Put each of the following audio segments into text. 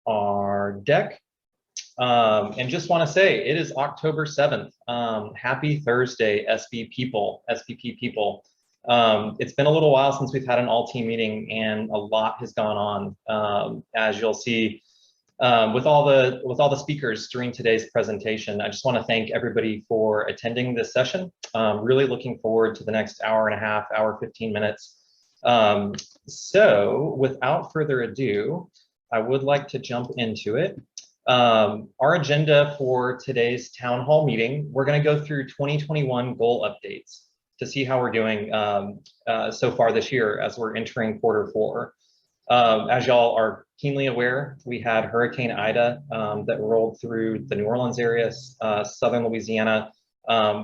our deck. And just want to say it is October 7th. Happy Thursday, SPP people. It's been a little while since we've had an all-team meeting, and a lot has gone on, as you'll see with all the speakers during today's presentation. I just want to thank everybody for attending this session. Really looking forward to the next hour and a half, hour 15 minutes. So without further ado, I would like to jump into it. Our agenda for today's town hall meeting, we're going to go through 2021 goal updates to see how we're doing so far this year as we're entering Q4. As y'all are keenly aware, we had Hurricane Ida that rolled through the New Orleans area, southern Louisiana.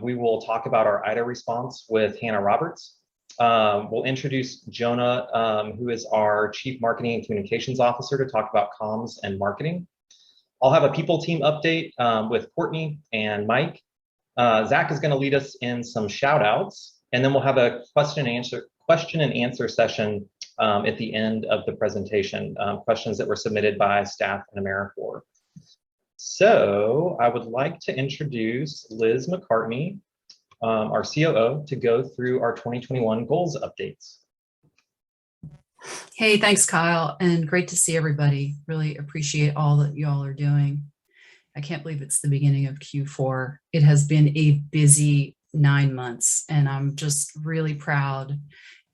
We will talk about our Ida response with Hannah Roberts. We'll introduce Jonah, who is our Chief Marketing and Communications Officer, to talk about comms and marketing. I'll have a people team update with Courtney and Mike. Zach is going to lead us in some shout outs, and then we'll have a question and answer session at the end of the presentation, questions that were submitted by staff and AmeriCorps. So I would like to introduce Liz McCartney, our COO, to go through our 2021 goals updates. Hey, thanks, Kyle, and great to see everybody. Really appreciate all that you all are doing. I can't believe it's the beginning of Q4. It has been a busy 9 months, and I'm just really proud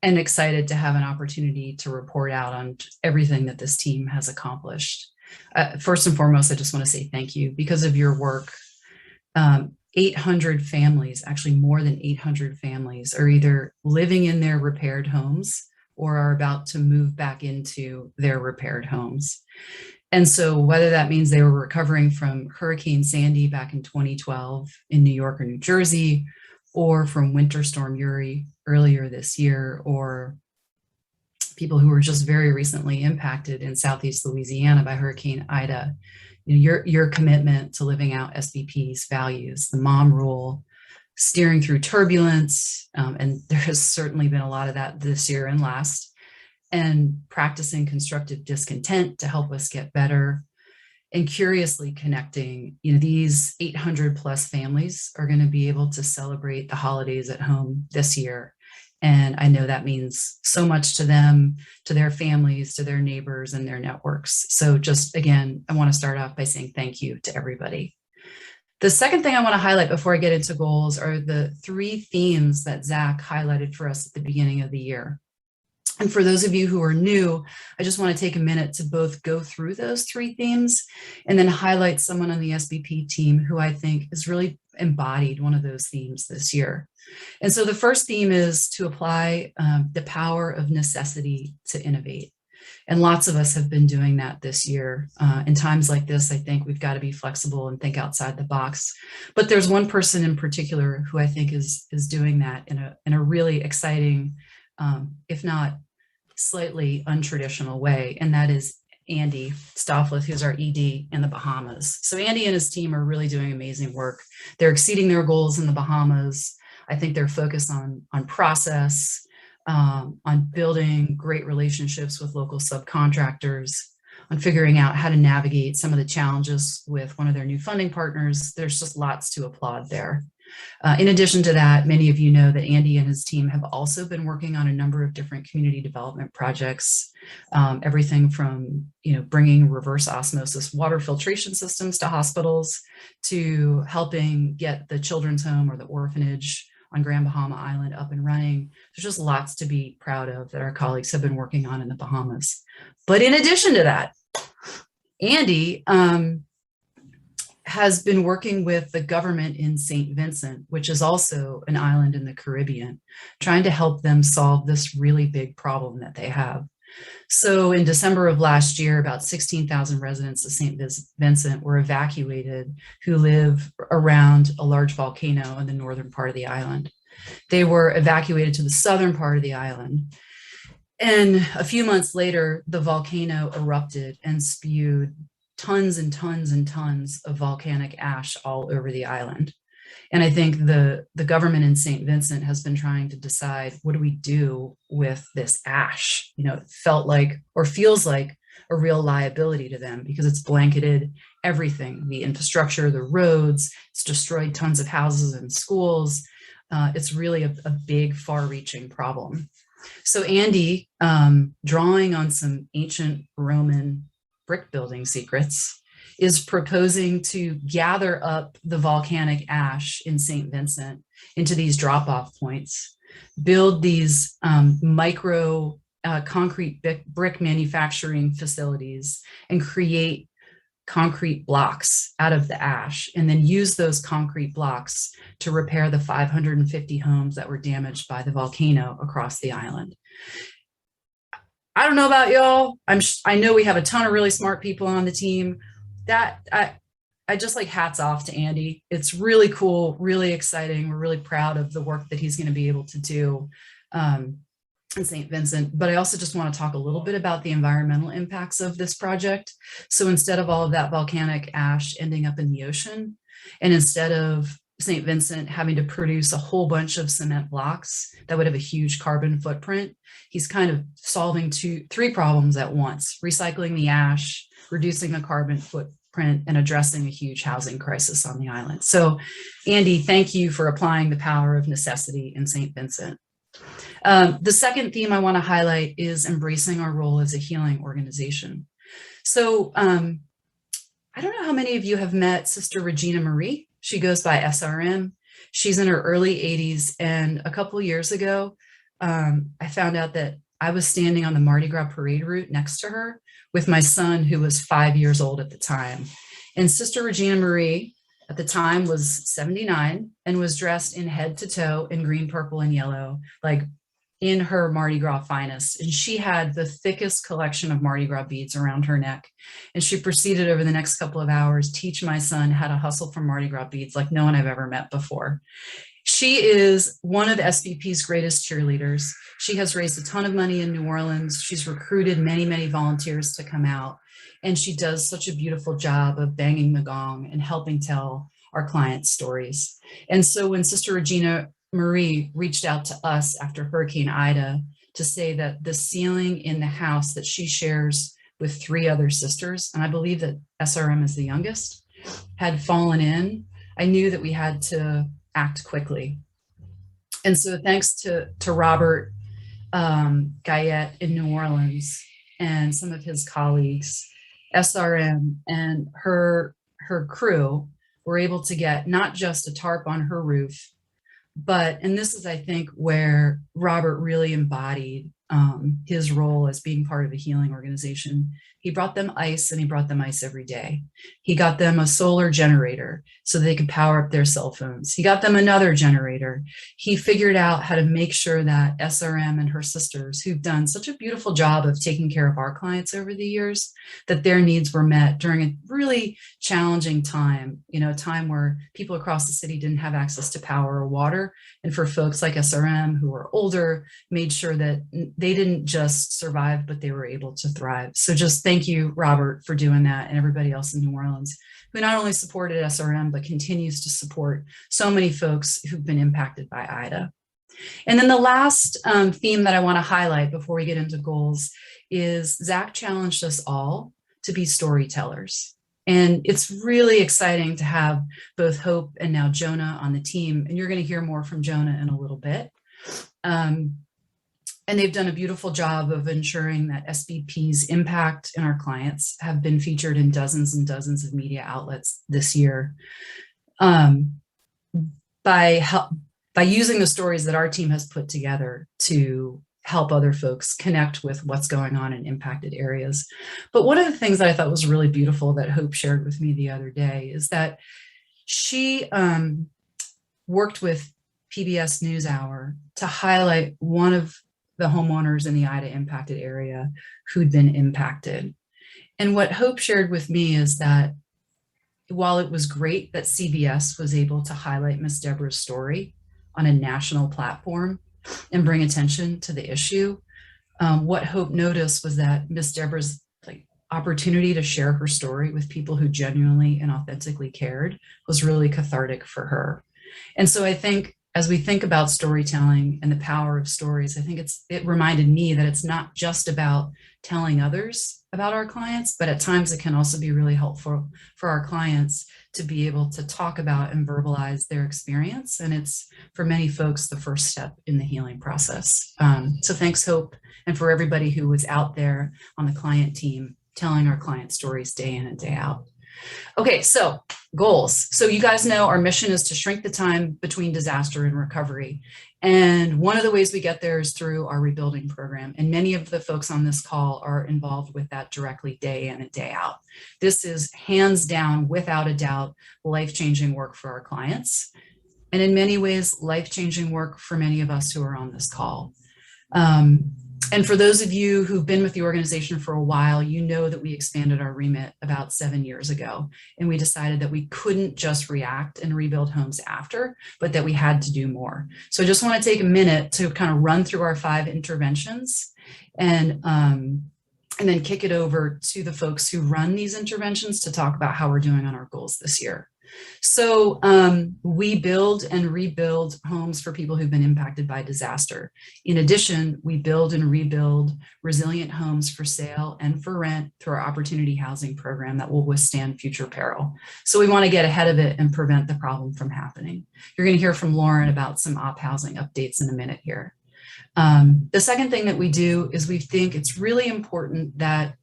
and excited to have an opportunity to report out on everything that this team has accomplished. First and foremost, I just want to say thank you. Because of your work, 800 families, actually more than 800 families, are either living in their repaired homes or are about to move back into their repaired homes. And so whether that means they were recovering from Hurricane Sandy back in 2012 in New York or New Jersey, or from Winter Storm Uri earlier this year, or people who were just very recently impacted in Southeast Louisiana by Hurricane Ida, your commitment to living out SVP's values, the mom rule, steering through turbulence, and there has certainly been a lot of that this year and last, and practicing constructive discontent to help us get better, and curiously connecting. These 800 plus families are going to be able to celebrate the holidays at home this year. And I know that means so much to them, to their families, to their neighbors and their networks. So just again, I want to start off by saying thank you to everybody. The second thing I want to highlight before I get into goals are the 3 themes that Zach highlighted for us at the beginning of the year. And for those of you who are new, I just want to take a minute to both go through those 3 themes and then highlight someone on the SBP team who I think has really embodied one of those themes this year. And so the first theme is to apply the power of necessity to innovate. And lots of us have been doing that this year. In times like this, I think we've got to be flexible and think outside the box. But there's one person in particular who I think is doing that in a really exciting, if not slightly untraditional way, and that is Andy Stoffleth, who's our ED in the Bahamas. So Andy and his team are really doing amazing work. They're exceeding their goals in the Bahamas. I think they're focused on process, on building great relationships with local subcontractors, on figuring out how to navigate some of the challenges with one of their new funding partners. There's just lots to applaud there. In addition to that, many of you know that Andy and his team have also been working on a number of different community development projects, everything from bringing reverse osmosis water filtration systems to hospitals, to helping get the children's home or the orphanage on Grand Bahama Island up and running. There's just lots to be proud of that our colleagues have been working on in the Bahamas. But in addition to that, Andy has been working with the government in St. Vincent, which is also an island in the Caribbean, trying to help them solve this really big problem that they have. So in December of last year, about 16,000 residents of St. Vincent were evacuated who live around a large volcano in the northern part of the island. They were evacuated to the southern part of the island. And a few months later, the volcano erupted and spewed tons and tons and tons of volcanic ash all over the island. And I think the government in St. Vincent has been trying to decide, what do we do with this ash? It felt like, or feels like, a real liability to them because it's blanketed everything, the infrastructure, the roads, it's destroyed tons of houses and schools. It's really a big, far-reaching problem. So Andy, drawing on some ancient Roman brick building secrets, is proposing to gather up the volcanic ash in St. Vincent into these drop-off points, build these micro concrete brick manufacturing facilities, and create concrete blocks out of the ash, and then use those concrete blocks to repair the 550 homes that were damaged by the volcano across the island. I don't know about y'all. I know we have a ton of really smart people on the team. I just like hats off to Andy. It's really cool, really exciting. We're really proud of the work that he's going to be able to do in St. Vincent. But I also just want to talk a little bit about the environmental impacts of this project. So instead of all of that volcanic ash ending up in the ocean, and instead of St. Vincent having to produce a whole bunch of cement blocks that would have a huge carbon footprint, he's kind of solving three problems at once: recycling the ash, reducing the carbon footprint, and addressing a huge housing crisis on the island. So Andy, thank you for applying the power of necessity in St. Vincent. The second theme I want to highlight is embracing our role as a healing organization. So I don't know how many of you have met Sister Regina Marie. She goes by SRM. She's in her early 80s. And a couple of years ago, I found out that I was standing on the Mardi Gras parade route next to her with my son, who was 5 years old at the time. And Sister Regina Marie at the time was 79 and was dressed in head to toe in green, purple, and yellow, like in her Mardi Gras finest. And she had the thickest collection of Mardi Gras beads around her neck. And she proceeded over the next couple of hours, teach my son how to hustle for Mardi Gras beads like no one I've ever met before. She is one of SBP's greatest cheerleaders. She has raised a ton of money in New Orleans. She's recruited many, many volunteers to come out. And she does such a beautiful job of banging the gong and helping tell our clients' stories. And so when Sister Regina Marie reached out to us after Hurricane Ida to say that the ceiling in the house that she shares with 3 other sisters, and I believe that SRM is the youngest, had fallen in, I knew that we had to act quickly. And so thanks to Robert Guyette in New Orleans and some of his colleagues, SRM and her crew were able to get not just a tarp on her roof, but, and this is, I think, where Robert really embodied his role as being part of a healing organization. He brought them ice, and he brought them ice every day. He got them a solar generator so they could power up their cell phones. He got them another generator. He figured out how to make sure that SRM and her sisters, who've done such a beautiful job of taking care of our clients over the years, that their needs were met during a really challenging time, you know, a time where people across the city didn't have access to power or water. And for folks like SRM who were older, made sure that they didn't just survive, but they were able to thrive. So just thank you, Robert, for doing that, and everybody else in New Orleans who not only supported SRM, but continues to support so many folks who've been impacted by Ida. And then the last theme that I want to highlight before we get into goals is Zach challenged us all to be storytellers. And it's really exciting to have both Hope and now Jonah on the team. And you're going to hear more from Jonah in a little bit. And they've done a beautiful job of ensuring that SBP's impact in our clients have been featured in dozens and dozens of media outlets this year. By using the stories that our team has put together to help other folks connect with what's going on in impacted areas. But one of the things that I thought was really beautiful that Hope shared with me the other day is that she worked with PBS NewsHour to highlight one of the homeowners in the Ida impacted area who'd been impacted. And what Hope shared with me is that while it was great that CBS was able to highlight Miss Deborah's story on a national platform and bring attention to the issue, what Hope noticed was that Miss Deborah's opportunity to share her story with people who genuinely and authentically cared was really cathartic for her. And so I think as we think about storytelling and the power of stories, I think it reminded me that it's not just about telling others, about our clients, but at times it can also be really helpful for our clients to be able to talk about and verbalize their experience. And it's, for many folks, the first step in the healing process. So thanks, Hope, and for everybody who was out there on the client team telling our client stories day in and day out. Okay, so goals. So you guys know our mission is to shrink the time between disaster and recovery. And one of the ways we get there is through our rebuilding program. And many of the folks on this call are involved with that directly day in and day out. This is hands down, without a doubt, life-changing work for our clients. And in many ways, life-changing work for many of us who are on this call. And for those of you who've been with the organization for a while, you know that we expanded our remit about 7 years ago, and we decided that we couldn't just react and rebuild homes after, but that we had to do more. So I just want to take a minute to kind of run through our 5 interventions and then kick it over to the folks who run these interventions to talk about how we're doing on our goals this year. So we build and rebuild homes for people who've been impacted by disaster. In addition, we build and rebuild resilient homes for sale and for rent through our opportunity housing program that will withstand future peril. So we want to get ahead of it and prevent the problem from happening. You're going to hear from Lauren about some op housing updates in a minute here. The second thing that we do is we think it's really important that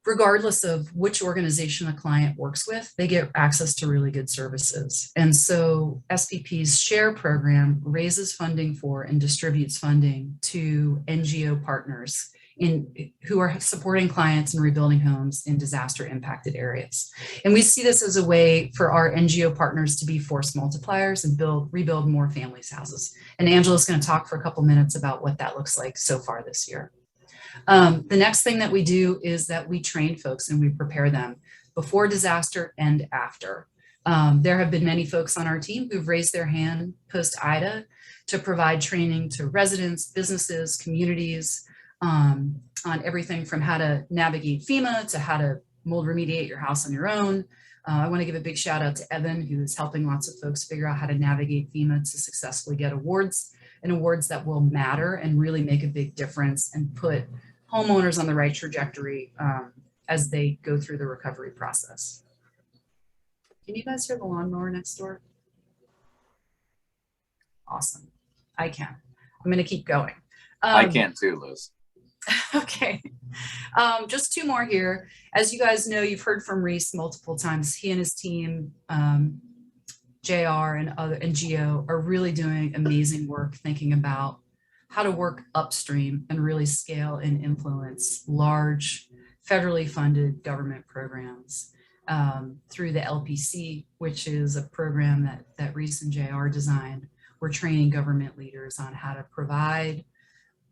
regardless of which organization a client works with, they get access to really good services. And so SPP's SHARE program raises funding for and distributes funding to NGO partners who are supporting clients in rebuilding homes in disaster impacted areas. And we see this as a way for our NGO partners to be force multipliers and rebuild more families' houses. And Angela's going to talk for a couple minutes about what that looks like so far this year. The next thing that we do is that we train folks and we prepare them before disaster and after. There have been many folks on our team who've raised their hand post Ida to provide training to residents, businesses, communities on everything from how to navigate FEMA to how to mold remediate your house on your own. I want to give a big shout out to Evan, who is helping lots of folks figure out how to navigate FEMA to successfully get awards, and awards that will matter and really make a big difference and put homeowners on the right trajectory as they go through the recovery process. Can you guys hear the lawnmower next door? Awesome. I can. I'm going to keep going. I can too, Liz. Okay. Just 2 more here. As you guys know, you've heard from Reese multiple times. He and his team, JR and Geo, are really doing amazing work thinking about how to work upstream and really scale and influence large federally funded government programs through the LPC, which is a program that Reese and JR designed. We're training government leaders on how to provide,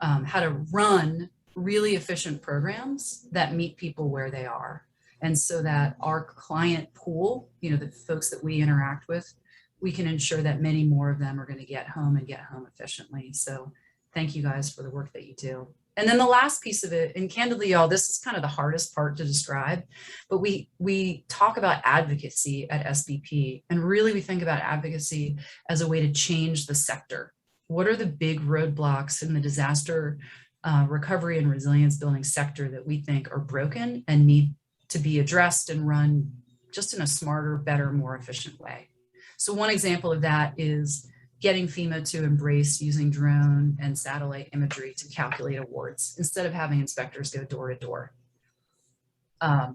how to run really efficient programs that meet people where they are. And so that our client pool, you know, the folks that we interact with, we can ensure that many more of them are going to get home and get home efficiently. So thank you guys for the work that you do. And then the last piece of it, and candidly, y'all, this is kind of the hardest part to describe, but we talk about advocacy at SBP, and really we think about advocacy as a way to change the sector. What are the big roadblocks in the disaster recovery and resilience building sector that we think are broken and need to be addressed and run just in a smarter, better, more efficient way? So one example of that is getting FEMA to embrace using drone and satellite imagery to calculate awards instead of having inspectors go door to door.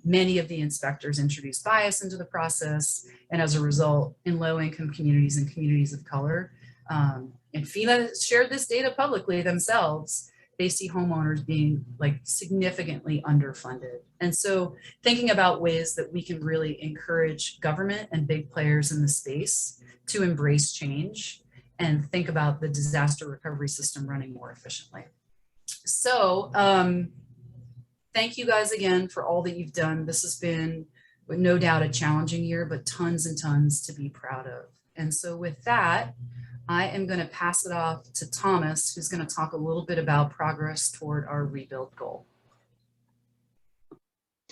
Many of the inspectors introduce bias into the process, and as a result, in low-income communities and communities of color, and FEMA shared this data publicly themselves, they see homeowners being like significantly underfunded. And so thinking about ways that we can really encourage government and big players in the space to embrace change and think about the disaster recovery system running more efficiently. So thank you guys again for all that you've done. This has been, with no doubt, a challenging year, but tons and tons to be proud of. And so with that, I am going to pass it off to Thomas, who's going to talk a little bit about progress toward our rebuild goal.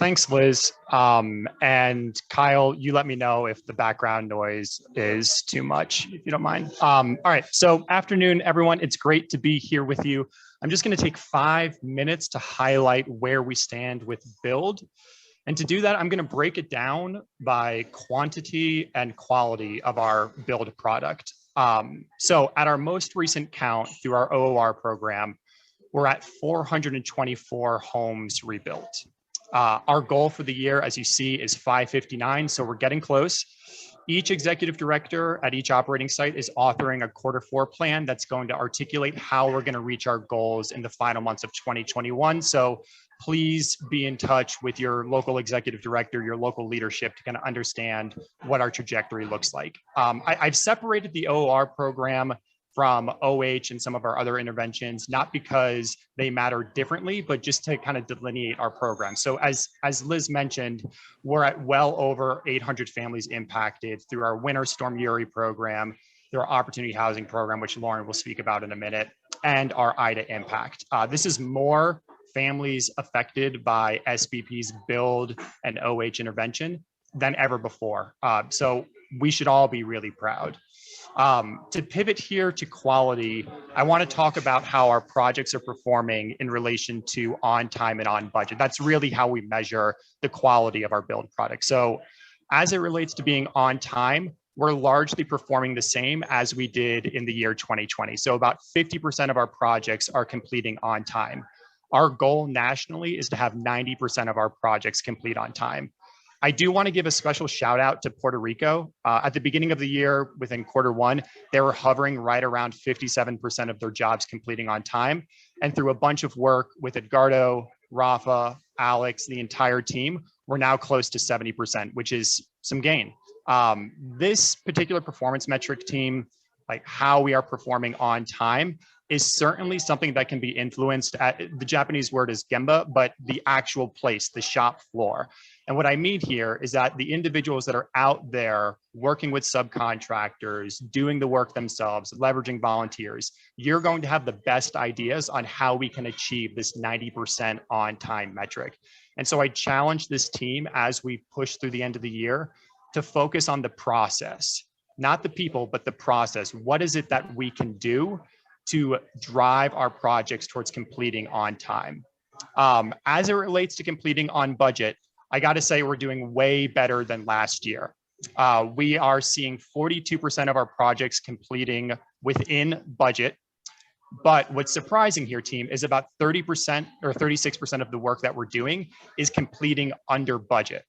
Thanks, Liz. And Kyle, you let me know if the background noise is too much, if you don't mind. All right, so afternoon, everyone. It's great to be here with you. I'm just going to take 5 minutes to highlight where we stand with build. And to do that, I'm going to break it down by quantity and quality of our build product. So at our most recent count through our OOR program, we're at 424 homes rebuilt. Our goal for the year, as you see, is 559, so we're getting close. Each executive director at each operating site is authoring a Q4 plan that's going to articulate how we're going to reach our goals in the final months of 2021. So please be in touch with your local executive director, your local leadership to kind of understand what our trajectory looks like. I've separated the OOR program from OH and some of our other interventions, not because they matter differently, but just to kind of delineate our program. So as Liz mentioned, we're at well over 800 families impacted through our Winter Storm Uri program, through our Opportunity Housing program, which Lauren will speak about in a minute, and our IDA impact. This is more families affected by SBP's build and OH intervention than ever before. So we should all be really proud. To pivot here to quality, I want to talk about how our projects are performing in relation to on time and on budget. That's really how we measure the quality of our build product. So as it relates to being on time, we're largely performing the same as we did in the year 2020. So about 50% of our projects are completing on time. Our goal nationally is to have 90% of our projects complete on time. I do want to give a special shout out to Puerto Rico. At the beginning of the year, within Q1, they were hovering right around 57% of their jobs completing on time. And through a bunch of work with Edgardo, Rafa, Alex, the entire team, we're now close to 70%, which is some gain. This particular performance metric team, like how we are performing on time, is certainly something that can be influenced at, the Japanese word is gemba, but the actual place, the shop floor. And what I mean here is that the individuals that are out there working with subcontractors, doing the work themselves, leveraging volunteers, you're going to have the best ideas on how we can achieve this 90% on time metric. And so I challenge this team as we push through the end of the year to focus on the process, not the people, but the process. What is it that we can do to drive our projects towards completing on time? As it relates to completing on budget, I got to say we're doing way better than last year. We are seeing 42% of our projects completing within budget. But what's surprising here, team, is about 30% or 36% of the work that we're doing is completing under budget.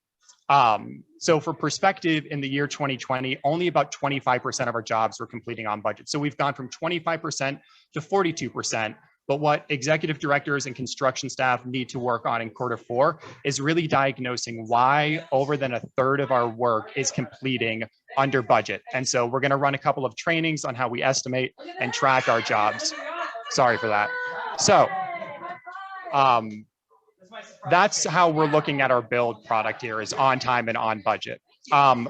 So for perspective, in the year 2020, only about 25% of our jobs were completing on budget. So we've gone from 25% to 42%. But what executive directors and construction staff need to work on in Q4 is really diagnosing why over than a third of our work is completing under budget. And so we're going to run a couple of trainings on how we estimate and track our jobs. Sorry for that. So that's how we're looking at our build product here, is on time and on budget.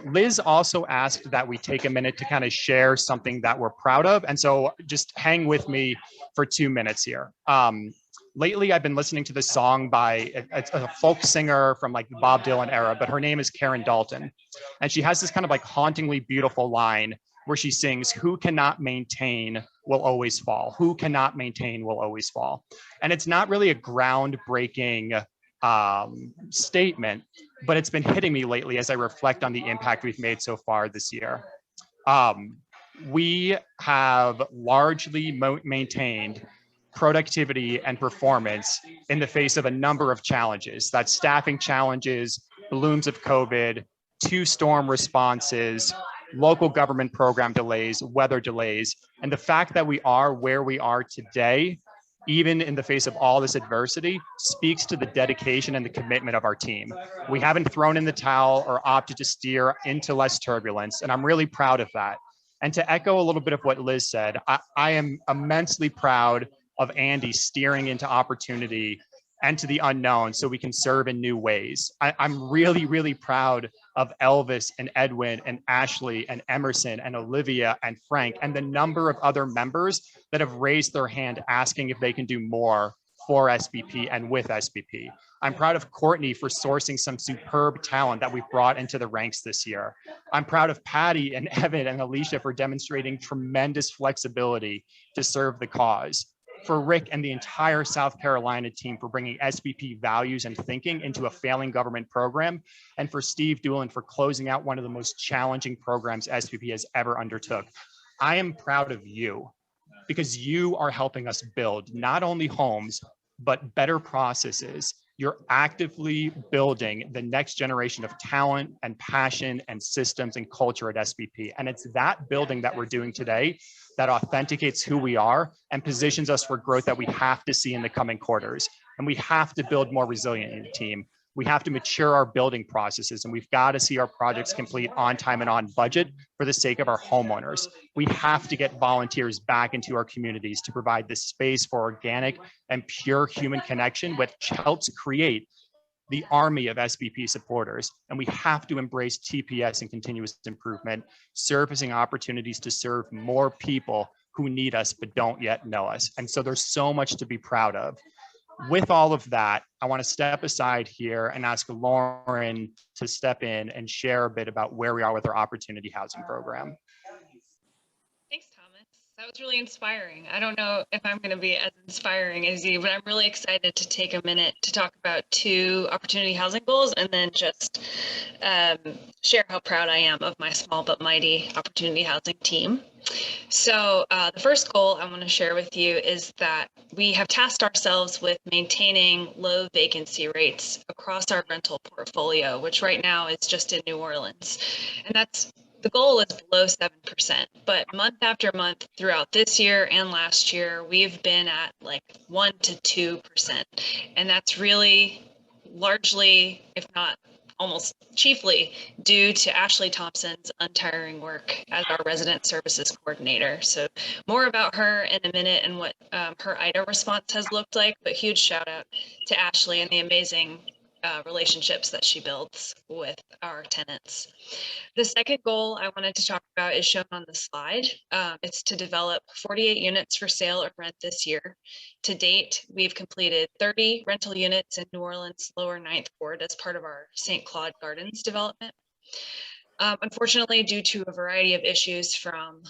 Liz also asked that we take a minute to kind of share something that we're proud of. And so just hang with me for 2 minutes here. Lately, I've been listening to this song by a folk singer from like the Bob Dylan era, but her name is Karen Dalton. And she has this kind of like hauntingly beautiful line where she sings, "Who cannot maintain will always fall. Who cannot maintain will always fall." And it's not really a groundbreaking statement, but it's been hitting me lately as I reflect on the impact we've made so far this year. We have largely maintained productivity and performance in the face of a number of challenges. That's staffing challenges, blooms of COVID, 2 storm responses, local government program delays, weather delays, and the fact that we are where we are today, even in the face of all this adversity, speaks to the dedication and the commitment of our team. We haven't thrown in the towel or opted to steer into less turbulence, and I'm really proud of that. And to echo a little bit of what Liz said, I am immensely proud of Andy steering into opportunity and to the unknown so we can serve in new ways. I'm really, really proud of Elvis and Edwin and Ashley and Emerson and Olivia and Frank and the number of other members that have raised their hand asking if they can do more for SBP and with SBP. I'm proud of Courtney for sourcing some superb talent that we've brought into the ranks this year. I'm proud of Patty and Evan and Alicia for demonstrating tremendous flexibility to serve the cause. For Rick and the entire South Carolina team for bringing SBP values and thinking into a failing government program, and for Steve Doolin for closing out one of the most challenging programs SBP has ever undertook. I am proud of you because you are helping us build not only homes, but better processes. You're actively building the next generation of talent and passion and systems and culture at SBP. And it's that building that we're doing today that authenticates who we are and positions us for growth that we have to see in the coming quarters. And we have to build more resilient in the team. We have to mature our building processes, and we've got to see our projects complete on time and on budget for the sake of our homeowners. We have to get volunteers back into our communities to provide the space for organic and pure human connection, which helps create the army of SBP supporters. And we have to embrace TPS and continuous improvement, surfacing opportunities to serve more people who need us but don't yet know us. And so there's so much to be proud of. With all of that, I want to step aside here and ask Lauren to step in and share a bit about where we are with our Opportunity Housing Program. Thanks, Thomas. That was really inspiring. I don't know if I'm going to be as inspiring as you, but I'm really excited to take a minute to talk about 2 opportunity housing goals and then just share how proud I am of my small but mighty opportunity housing team. So the first goal I want to share with you is that we have tasked ourselves with maintaining low vacancy rates across our rental portfolio, which right now is just in New Orleans. And the goal is below 7%, but month after month throughout this year and last year, we've been at like 1 to 2%. And that's really largely, if not almost chiefly, due to Ashley Thompson's untiring work as our resident services coordinator. So more about her in a minute and what her IDA response has looked like, but huge shout out to Ashley and the amazing relationships that she builds with our tenants. The second goal I wanted to talk about is shown on the slide. It's to develop 48 units for sale or rent this year. To date, we've completed 30 rental units in New Orleans Lower Ninth Ward as part of our St. Claude Gardens development. Unfortunately, due to a variety of issues from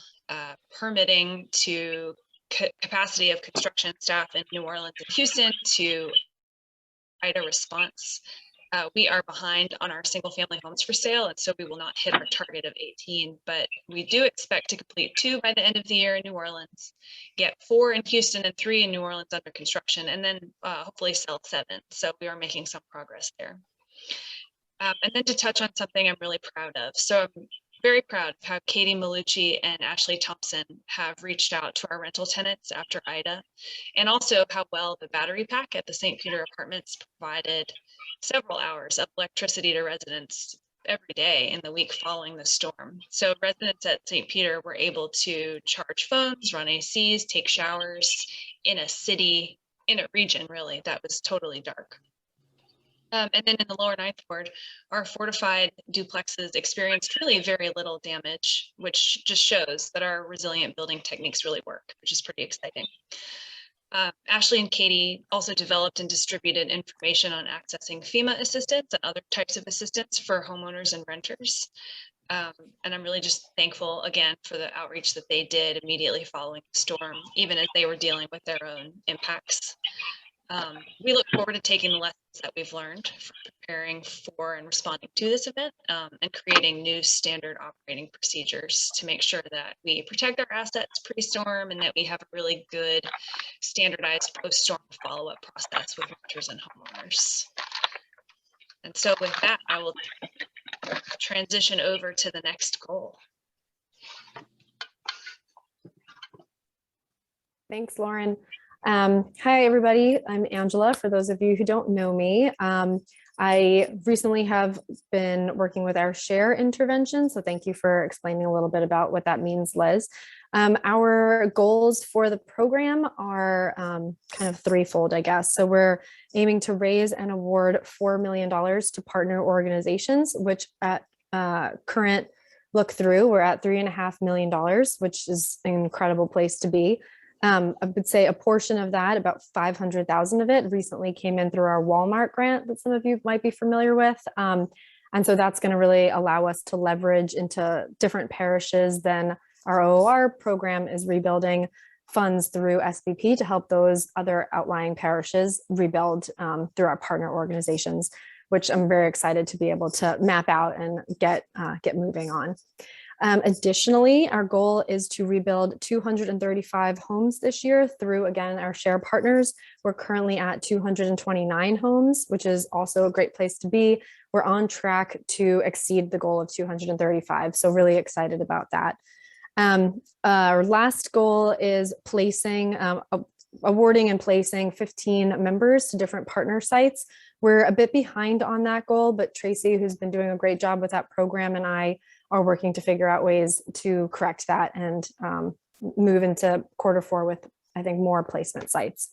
permitting to capacity of construction staff in New Orleans and Houston to IDA response, we are behind on our single family homes for sale, and so we will not hit our target of 18, but we do expect to complete 2 by the end of the year in New Orleans, get 4 in Houston and 3 in New Orleans under construction, and then hopefully sell 7. So we are making some progress there. And then to touch on something I'm really proud of. So I'm very proud of how Katie Malucci and Ashley Thompson have reached out to our rental tenants after IDA, and also how well the battery pack at the St. Peter Apartments provided several hours of electricity to residents every day in the week following the storm. So residents at St. Peter were able to charge phones, run ACs, take showers in a region really that was totally dark. And then in the Lower Ninth Ward, our fortified duplexes experienced really very little damage, which just shows that our resilient building techniques really work, which is pretty exciting. Ashley and Katie also developed and distributed information on accessing FEMA assistance and other types of assistance for homeowners and renters. And I'm really just thankful again for the outreach that they did immediately following the storm, even as they were dealing with their own impacts. We look forward to taking the lessons that we've learned from preparing for and responding to this event, and creating new standard operating procedures to make sure that we protect our assets pre-storm and that we have a really good standardized post-storm follow-up process with renters and homeowners. And so with that, I will transition over to the next goal. Thanks, Lauren. Hi, everybody. I'm Angela. For those of you who don't know me, I recently have been working with our share intervention. So thank you for explaining a little bit about what that means, Liz. Our goals for the program are kind of threefold, I guess. So we're aiming to raise and award $4 million to partner organizations, which at current look through, we're at $3.5 million, which is an incredible place to be. I would say a portion of that, about 500,000 of it, recently came in through our Walmart grant that some of you might be familiar with. And so that's going to really allow us to leverage into different parishes. Then our OOR program is rebuilding funds through SBP to help those other outlying parishes rebuild through our partner organizations, which I'm very excited to be able to map out and get moving on. Additionally, our goal is to rebuild 235 homes this year through, again, our share partners. We're currently at 229 homes, which is also a great place to be. We're on track to exceed the goal of 235. So really excited about that. Our last goal is placing, awarding and placing 15 members to different partner sites. We're a bit behind on that goal, but Tracy, who's been doing a great job with that program, and I are working to figure out ways to correct that and move into Q4 with, I think, more placement sites.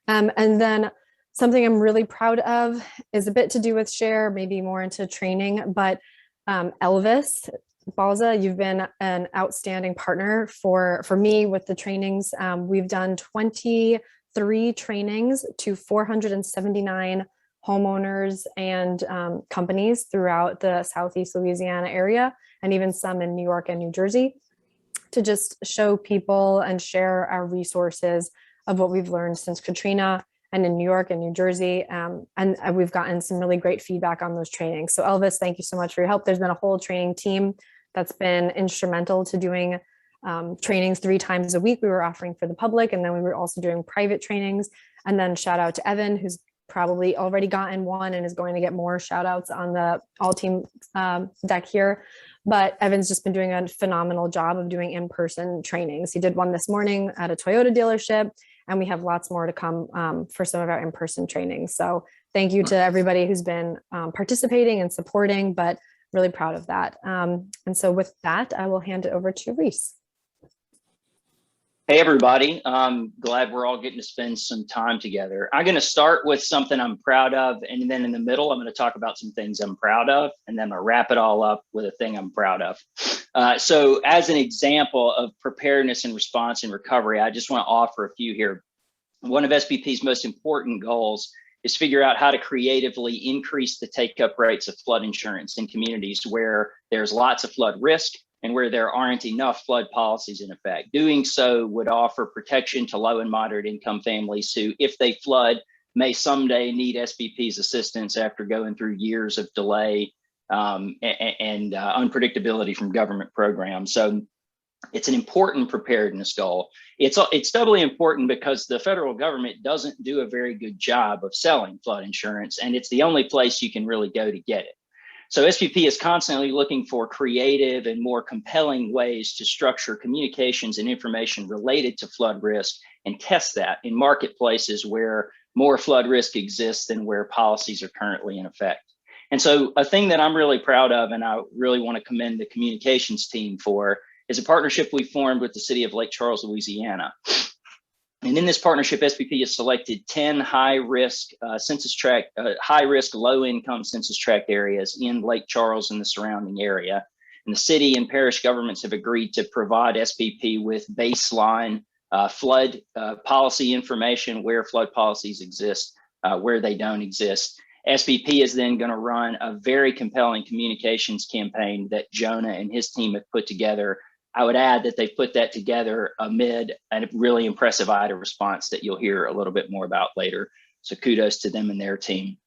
And then something I'm really proud of is a bit to do with share, maybe more into training, but Elvis Balza, you've been an outstanding partner for me with the trainings. We've done 23 trainings to 479 homeowners and companies throughout the Southeast Louisiana area, and even some in New York and New Jersey, to just show people and share our resources of what we've learned since Katrina, and in New York and New Jersey. And we've gotten some really great feedback on those trainings. So Elvis, thank you so much for your help. There's been a whole training team that's been instrumental to doing trainings 3 times a week we were offering for the public. And then we were also doing private trainings. And then shout out to Evan, who's probably already gotten one and is going to get more shout outs on the all team deck here. But Evan's just been doing a phenomenal job of doing in-person trainings. He did one this morning at a Toyota dealership, and we have lots more to come for some of our in-person trainings. So thank you to everybody who's been participating and supporting, but really proud of that. And so with that, I will hand it over to Reese. Hey, everybody. Glad we're all getting to spend some time together. I'm going to start with something I'm proud of. And then in the middle, I'm going to talk about some things I'm proud of. And then I'm going to wrap it all up with a thing I'm proud of. So as an example of preparedness and response and recovery, I just want to offer a few here. One of SBP's most important goals is figure out how to creatively increase the take-up rates of flood insurance in communities where there's lots of flood risk and where there aren't enough flood policies in effect. Doing so would offer protection to low and moderate income families who, if they flood, may someday need SBP's assistance after going through years of delay and unpredictability from government programs. So it's an important preparedness goal. It's doubly important because the federal government doesn't do a very good job of selling flood insurance, and it's the only place you can really go to get it. So SBP is constantly looking for creative and more compelling ways to structure communications and information related to flood risk and test that in marketplaces where more flood risk exists than where policies are currently in effect. And so a thing that I'm really proud of, and I really want to commend the communications team for, is a partnership we formed with the city of Lake Charles, Louisiana. And in this partnership, SBP has selected 10 high-risk high-risk, low-income census tract areas in Lake Charles and the surrounding area. And the city and parish governments have agreed to provide SBP with baseline flood policy information, where flood policies exist, where they don't exist. SBP is then going to run a very compelling communications campaign that Jonah and his team have put together. I would add that they put that together amid a really impressive IDA response that you'll hear a little bit more about later. So kudos to them and their team.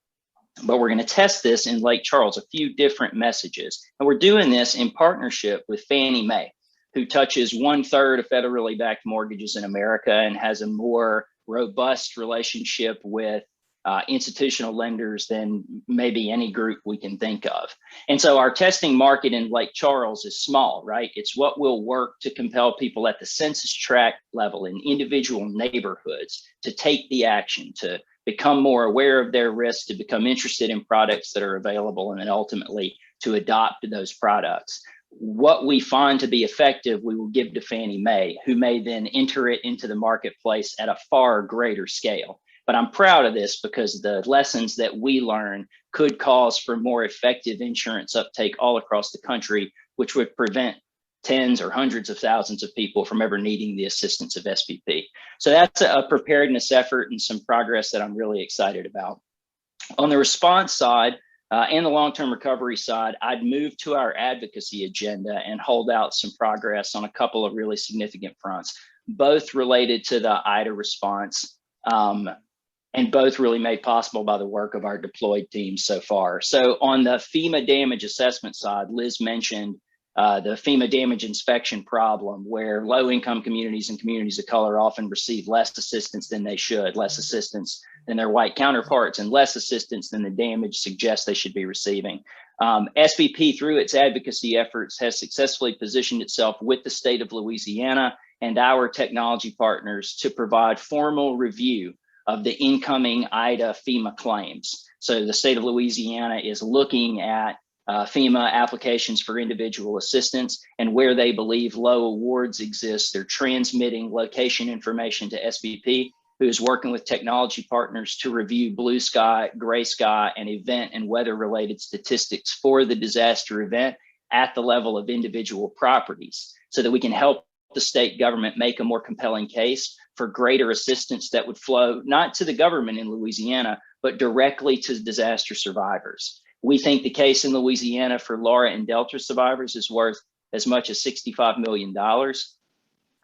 But we're going to test this in Lake Charles, a few different messages. And we're doing this in partnership with Fannie Mae, who touches 1/3 of federally backed mortgages in America and has a more robust relationship with institutional lenders than maybe any group we can think of. And so our testing market in Lake Charles is small, right? It's what will work to compel people at the census tract level in individual neighborhoods to take the action, to become more aware of their risk, to become interested in products that are available, and then ultimately to adopt those products. What we find to be effective, we will give to Fannie Mae, who may then enter it into the marketplace at a far greater scale. But I'm proud of this because the lessons that we learn could cause for more effective insurance uptake all across the country, which would prevent tens or hundreds of thousands of people from ever needing the assistance of SBP. So that's a preparedness effort and some progress that I'm really excited about. On the response side and the long-term recovery side, I'd move to our advocacy agenda and hold out some progress on a couple of really significant fronts, both related to the Ida response and both really made possible by the work of our deployed teams so far. So on the FEMA damage assessment side, Liz mentioned the FEMA damage inspection problem, where low-income communities and communities of color often receive less assistance than they should, less assistance than their white counterparts, and less assistance than the damage suggests they should be receiving. SBP, through its advocacy efforts, has successfully positioned itself with the state of Louisiana and our technology partners to provide formal review of the incoming Ida FEMA claims. So the state of Louisiana is looking at FEMA applications for individual assistance, and where they believe low awards exist, they're transmitting location information to SBP, who is working with technology partners to review blue sky, gray sky, and event and weather related statistics for the disaster event at the level of individual properties, so that we can help the state government make a more compelling case for greater assistance that would flow not to the government in Louisiana, but directly to disaster survivors. We think the case in Louisiana for Laura and Delta survivors is worth as much as $65 million.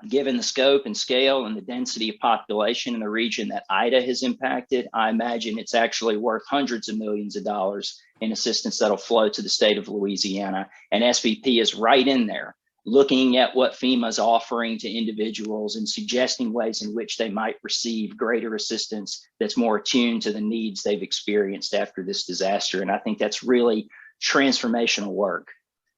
Given the scope and scale and the density of population in the region that Ida has impacted, I imagine it's actually worth hundreds of millions of dollars in assistance that'll flow to the state of Louisiana. And SBP is right in there, looking at what FEMA is offering to individuals and suggesting ways in which they might receive greater assistance that's more attuned to the needs they've experienced after this disaster. And I think that's really transformational work.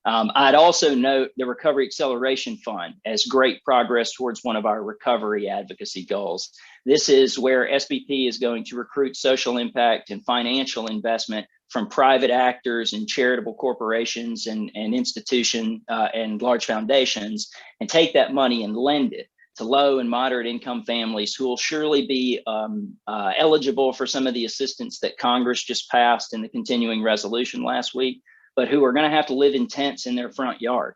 I'd also note the Recovery Acceleration Fund as great progress towards one of our recovery advocacy goals. This is where SBP is going to recruit social impact and financial investment from private actors and charitable corporations and institutions and large foundations, and take that money and lend it to low and moderate income families who will surely be eligible for some of the assistance that Congress just passed in the continuing resolution last week, but who are going to have to live in tents in their front yard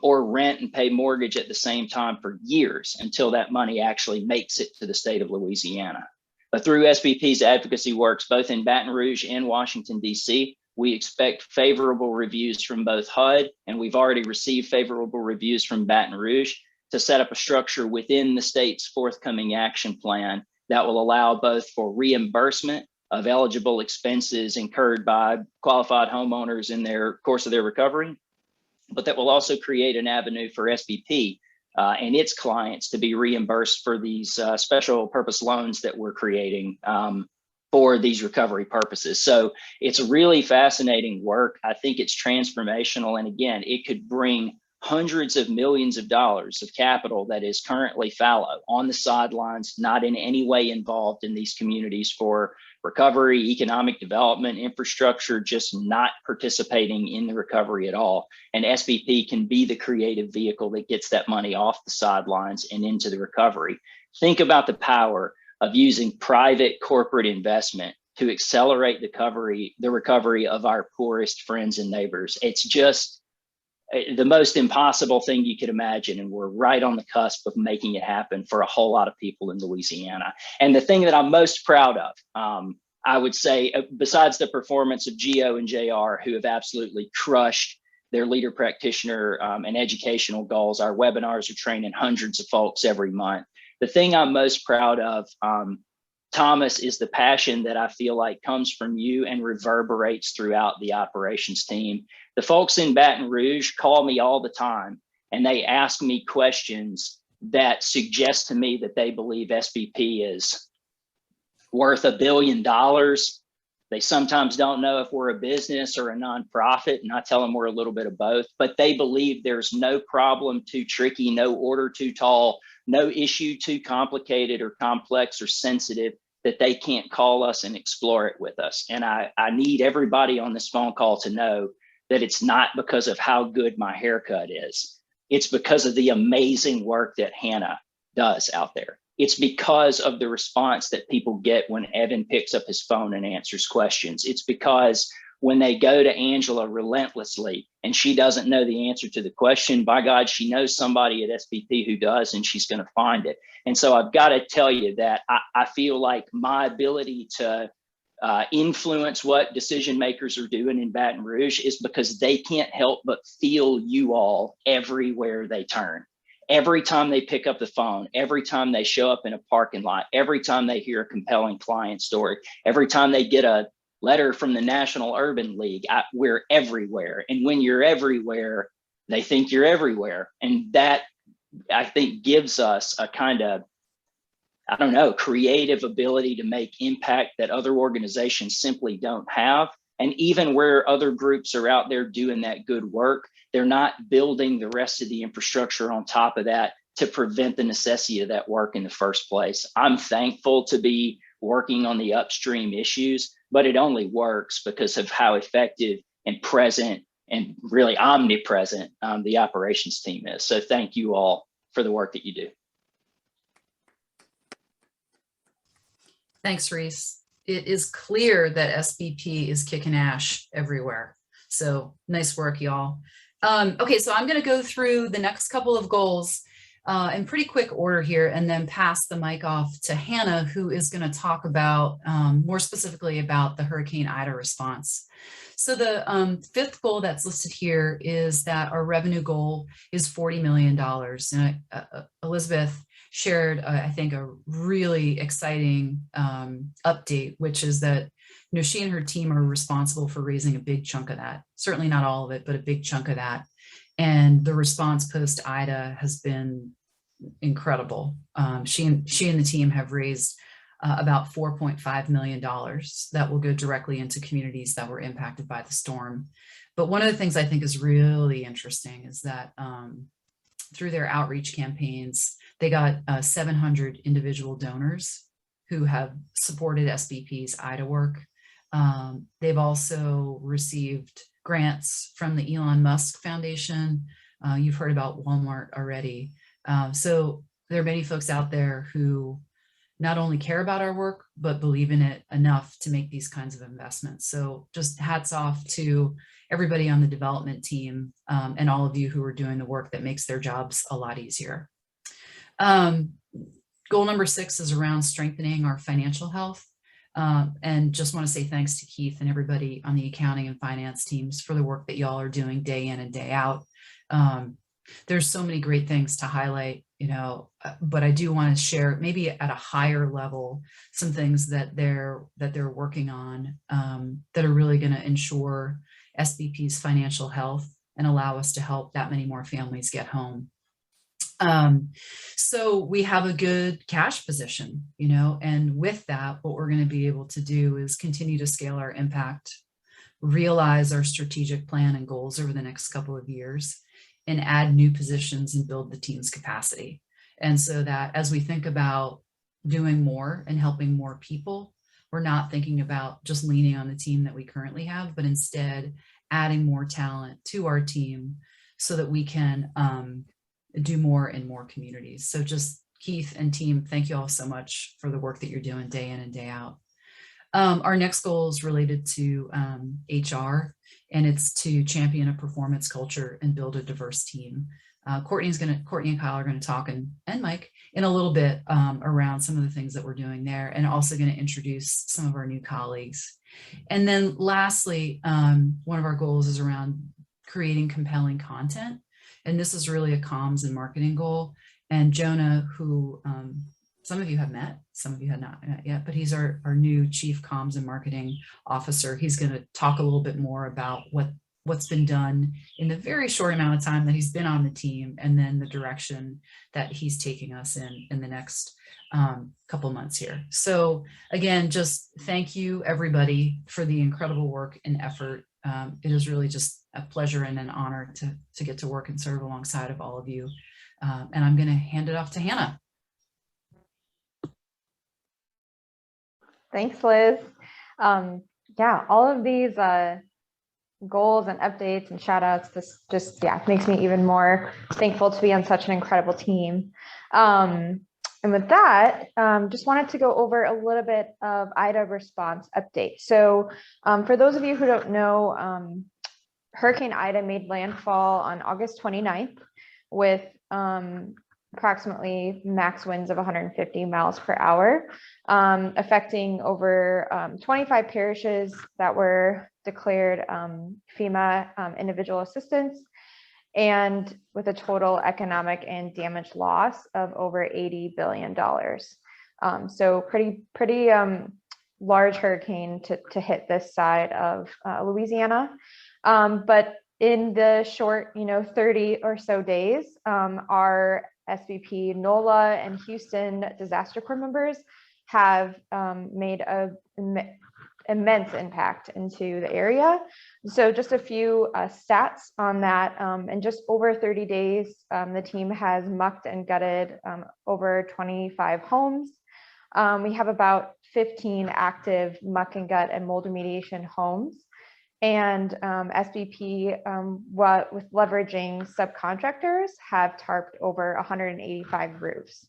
or rent and pay mortgage at the same time for years until that money actually makes it to the state of Louisiana. But through SBP's advocacy works, both in Baton Rouge and Washington, D.C., we expect favorable reviews from both HUD, and we've already received favorable reviews from Baton Rouge, to set up a structure within the state's forthcoming action plan that will allow both for reimbursement of eligible expenses incurred by qualified homeowners in their course of their recovery, but that will also create an avenue for SBP and its clients to be reimbursed for these special purpose loans that we're creating for these recovery purposes. So it's really fascinating work. I think it's transformational. And again, it could bring hundreds of millions of dollars of capital that is currently fallow on the sidelines, not in any way involved in these communities for recovery, economic development, infrastructure, just not participating in the recovery at all. And SBP can be the creative vehicle that gets that money off the sidelines and into the recovery. Think about the power of using private corporate investment to accelerate the recovery of our poorest friends and neighbors. It's just the most impossible thing you could imagine. And we're right on the cusp of making it happen for a whole lot of people in Louisiana. And the thing that I'm most proud of, I would say, besides the performance of Gio and JR, who have absolutely crushed their leader practitioner and educational goals. Our webinars are training hundreds of folks every month. The thing I'm most proud of, Thomas, is the passion that I feel like comes from you and reverberates throughout the operations team. The folks in Baton Rouge call me all the time and they ask me questions that suggest to me that they believe SBP is worth $1 billion. They sometimes don't know if we're a business or a nonprofit, and I tell them we're a little bit of both, but they believe there's no problem too tricky, no order too tall, no issue too complicated or complex or sensitive that they can't call us and explore it with us. And I need everybody on this phone call to know that it's not because of how good my haircut is. It's because of the amazing work that Hannah does out there. It's because of the response that people get when Evan picks up his phone and answers questions. It's because when they go to Angela relentlessly and she doesn't know the answer to the question, by God, she knows somebody at SBP who does, and she's going to find it. And so I've got to tell you that I feel like my ability to influence what decision makers are doing in Baton Rouge is because they can't help but feel you all everywhere they turn. Every time they pick up the phone, every time they show up in a parking lot, every time they hear a compelling client story, every time they get a letter from the National Urban League, we're everywhere. And when you're everywhere, they think you're everywhere. And that, I think, gives us a kind of, I don't know, creative ability to make impact that other organizations simply don't have. And even where other groups are out there doing that good work, they're not building the rest of the infrastructure on top of that to prevent the necessity of that work in the first place. I'm thankful to be working on the upstream issues, but it only works because of how effective and present and really omnipresent the operations team is. So thank you all for the work that you do. Thanks, Reese. It is clear that SBP is kicking ass everywhere. So nice work, y'all. Okay, so I'm going to go through the next couple of goals in pretty quick order here, and then pass the mic off to Hannah, who is going to talk about more specifically about the Hurricane Ida response. So the fifth goal that's listed here is that our revenue goal is $40 million. And Elizabeth shared, I think, a really exciting update, which is that she and her team are responsible for raising a big chunk of that. Certainly not all of it, but a big chunk of that. And the response post Ida has been incredible. She and the team have raised about $4.5 million that will go directly into communities that were impacted by the storm. But one of the things I think is really interesting is that through their outreach campaigns, they got 700 individual donors who have supported SBP's Ida work. They've also received grants from the Elon Musk Foundation. You've heard about Walmart already. So there are many folks out there who not only care about our work, but believe in it enough to make these kinds of investments. So just hats off to everybody on the development team and all of you who are doing the work that makes their jobs a lot easier. Goal number 6 is around strengthening our financial health. And just want to say thanks to Keith and everybody on the accounting and finance teams for the work that y'all are doing day in and day out. There's so many great things to highlight, but I do want to share maybe at a higher level some things that they're working on that are really going to ensure SBP's financial health and allow us to help that many more families get home. So we have a good cash position, and with that, what we're going to be able to do is continue to scale our impact, realize our strategic plan and goals over the next couple of years, and add new positions and build the team's capacity. And so that as we think about doing more and helping more people, we're not thinking about just leaning on the team that we currently have, but instead adding more talent to our team so that we can do more in more communities. So just Keith and team, thank you all so much for the work that you're doing day in and day out. Our next goal is related to HR, and it's to champion a performance culture and build a diverse team. Courtney and Kyle are going to talk, and Mike in a little bit around some of the things that we're doing there, and also going to introduce some of our new colleagues. And then lastly, one of our goals is around creating compelling content. And this is really a comms and marketing goal. And Jonah, who some of you have met, some of you have not met yet, but he's our new Chief Comms and Marketing Officer. He's going to talk a little bit more about what's been done in the very short amount of time that he's been on the team, and then the direction that he's taking us in the next couple months here. So again, just thank you everybody for the incredible work and effort. It is really just a pleasure and an honor to get to work and serve alongside of all of you. And I'm going to hand it off to Hannah. Thanks, Liz. Yeah, all of these goals and updates and shout outs, this just makes me even more thankful to be on such an incredible team. And with that, just wanted to go over a little bit of Ida response update. So for those of you who don't know, Hurricane Ida made landfall on August 29th with approximately max winds of 150 miles per hour, affecting over 25 parishes that were declared FEMA individual assistance, and with a total economic and damage loss of over $80 billion. So pretty large hurricane to hit this side of Louisiana. But in the short, 30 or so days, our SVP NOLA and Houston Disaster Corps members have made an immense impact into the area. So just a few stats on that. In just over 30 days, the team has mucked and gutted over 25 homes. We have about 15 active muck and gut and mold remediation homes. And SVP, with leveraging subcontractors, have tarped over 185 roofs.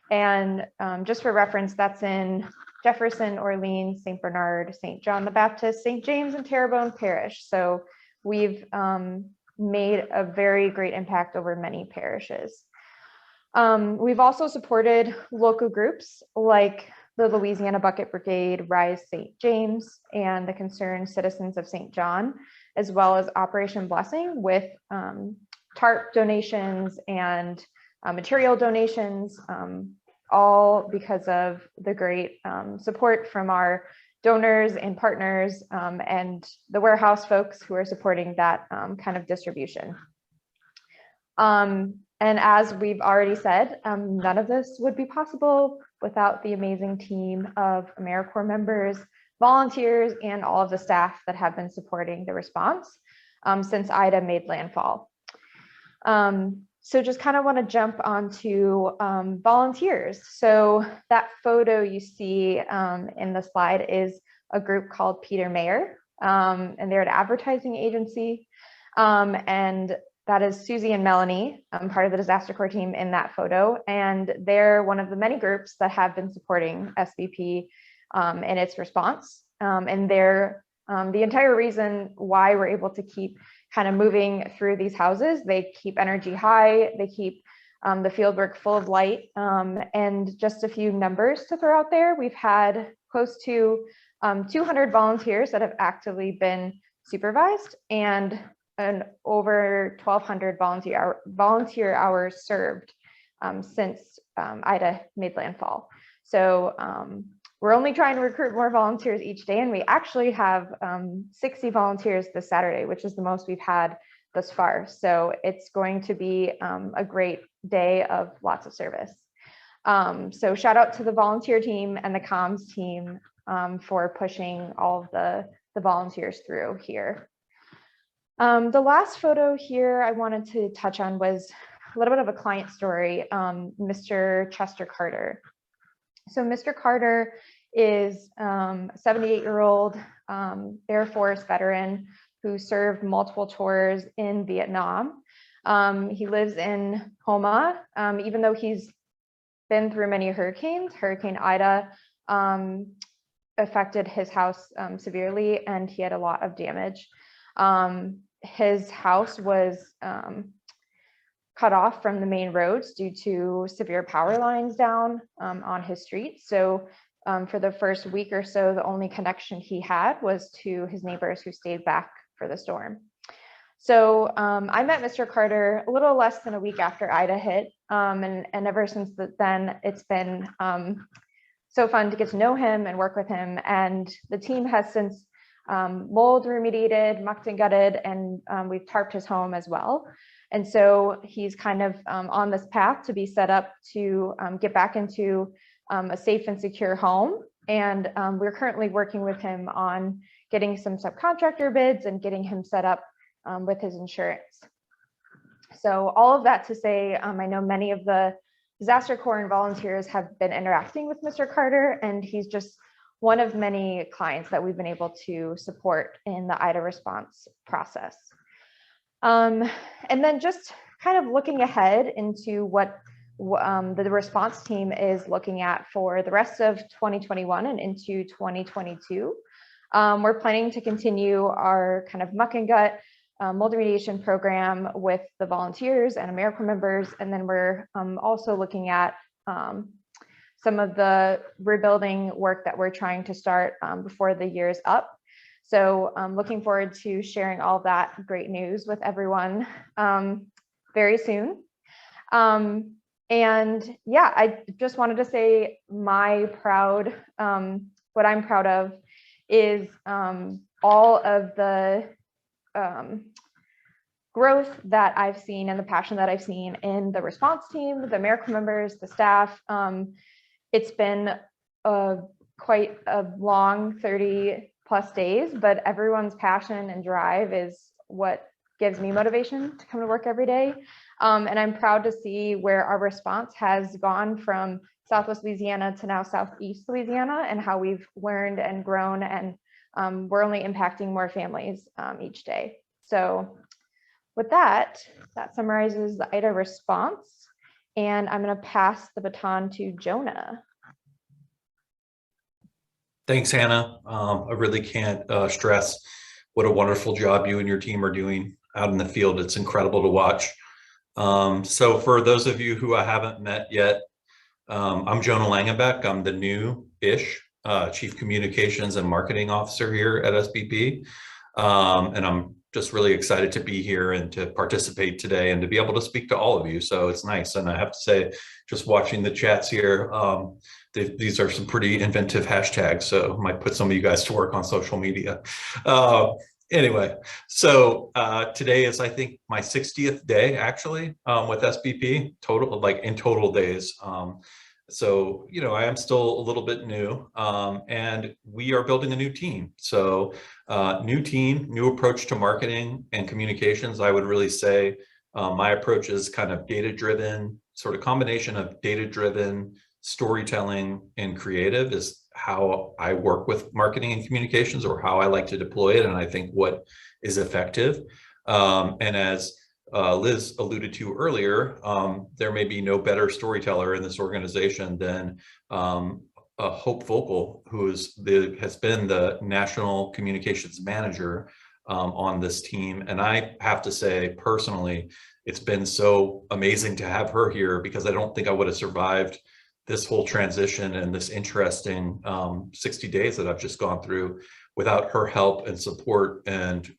And just for reference, that's in Jefferson, Orleans, St. Bernard, St. John the Baptist, St. James, and Terrebonne Parish. So we've made a very great impact over many parishes. We've also supported local groups like the Louisiana Bucket Brigade, Rise St. James, and the Concerned Citizens of St. John, as well as Operation Blessing with tarp donations and material donations, all because of the great support from our donors and partners and the warehouse folks who are supporting that kind of distribution. And as we've already said, none of this would be possible without the amazing team of AmeriCorps members, volunteers, and all of the staff that have been supporting the response since Ida made landfall. So just kind of want to jump onto volunteers. So that photo you see in the slide is a group called Peter Mayer, and they're an advertising agency. And that is Susie and Melanie, part of the disaster corps team in that photo. And they're one of the many groups that have been supporting SVP in its response. And they're the entire reason why we're able to keep kind of moving through these houses. They keep energy high, they keep the field work full of light. And just a few numbers to throw out there. We've had close to 200 volunteers that have actively been supervised, and over 1,200 volunteer hours served since Ida made landfall. So we're only trying to recruit more volunteers each day, and we actually have 60 volunteers this Saturday, which is the most we've had thus far. So it's going to be a great day of lots of service. So shout out to the volunteer team and the comms team for pushing all of the volunteers through here. The last photo here I wanted to touch on was a little bit of a client story, Mr. Chester Carter. So Mr. Carter is a 78-year-old Air Force veteran who served multiple tours in Vietnam. He lives in Houma, even though he's been through many hurricanes. Hurricane Ida affected his house severely, and he had a lot of damage. His house was cut off from the main roads due to severe power lines down on his street. So for the first week or so, the only connection he had was to his neighbors who stayed back for the storm. So I met Mr. Carter a little less than a week after Ida hit. And ever since then, it's been so fun to get to know him and work with him. And the team has since mold remediated, mucked and gutted, and we've tarped his home as well. And so he's kind of on this path to be set up to get back into a safe and secure home. And we're currently working with him on getting some subcontractor bids and getting him set up with his insurance. So all of that to say, I know many of the disaster corps and volunteers have been interacting with Mr. Carter, and he's just one of many clients that we've been able to support in the Ida response process. And then just kind of looking ahead into what the response team is looking at for the rest of 2021 and into 2022. We're planning to continue our kind of muck and gut multi-mediation program with the volunteers and AmeriCorps members. And then we're also looking at some of the rebuilding work that we're trying to start before the year is up. So I'm looking forward to sharing all that great news with everyone very soon. And yeah, I just wanted to say what I'm proud of is all of the growth that I've seen and the passion that I've seen in the response team, the AmeriCorps members, the staff. It's been quite a long 30+ days, but everyone's passion and drive is what gives me motivation to come to work every day. And I'm proud to see where our response has gone from Southwest Louisiana to now Southeast Louisiana, and how we've learned and grown, and we're only impacting more families each day. So with that summarizes the IDA response. And I'm going to pass the baton to Jonah. Thanks, Hannah. I really can't stress what a wonderful job you and your team are doing out in the field. It's incredible to watch. So for those of you who I haven't met yet, I'm Jonah Langenbeck. I'm the new-ish Chief Communications and Marketing Officer here at SBP. And I'm just really excited to be here and to participate today and to be able to speak to all of you. So it's nice. And I have to say, just watching the chats here, these are some pretty inventive hashtags. So I might put some of you guys to work on social media. Anyway, so today is, I think, my 60th day actually with SBP, in total days. So, you know, I am still a little bit new, and we are building a new team. So new team, new approach to marketing and communications. I would really say my approach is kind of data-driven, sort of combination of data-driven storytelling and creative is how I work with marketing and communications, or how I like to deploy it. And I think what is effective. And as Liz alluded to earlier, there may be no better storyteller in this organization than Hope Vogel, who has been the National Communications Manager on this team. And I have to say, personally, it's been so amazing to have her here, because I don't think I would have survived this whole transition and this interesting 60 days that I've just gone through without her help and support, and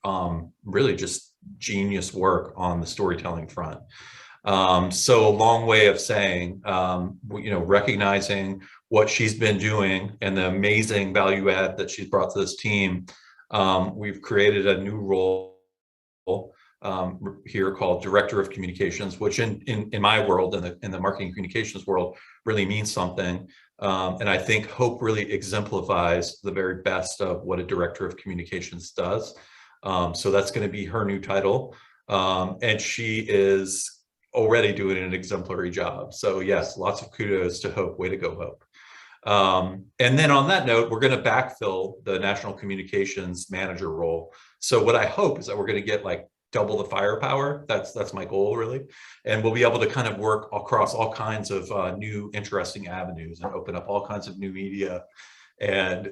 really just genius work on the storytelling front. So a long way of saying, you know, recognizing what she's been doing and the amazing value add that she's brought to this team, we've created a new role here called Director of Communications, which in my world, in the marketing communications world, really means something. And I think Hope really exemplifies the very best of what a Director of Communications does. So that's going to be her new title. And she is already doing an exemplary job. So yes, lots of kudos to Hope. Way to go, Hope. And then on that note, we're going to backfill the National Communications Manager role. So what I hope is that we're going to get like double the firepower. That's my goal, really. And we'll be able to kind of work across all kinds of new interesting avenues and open up all kinds of new media and,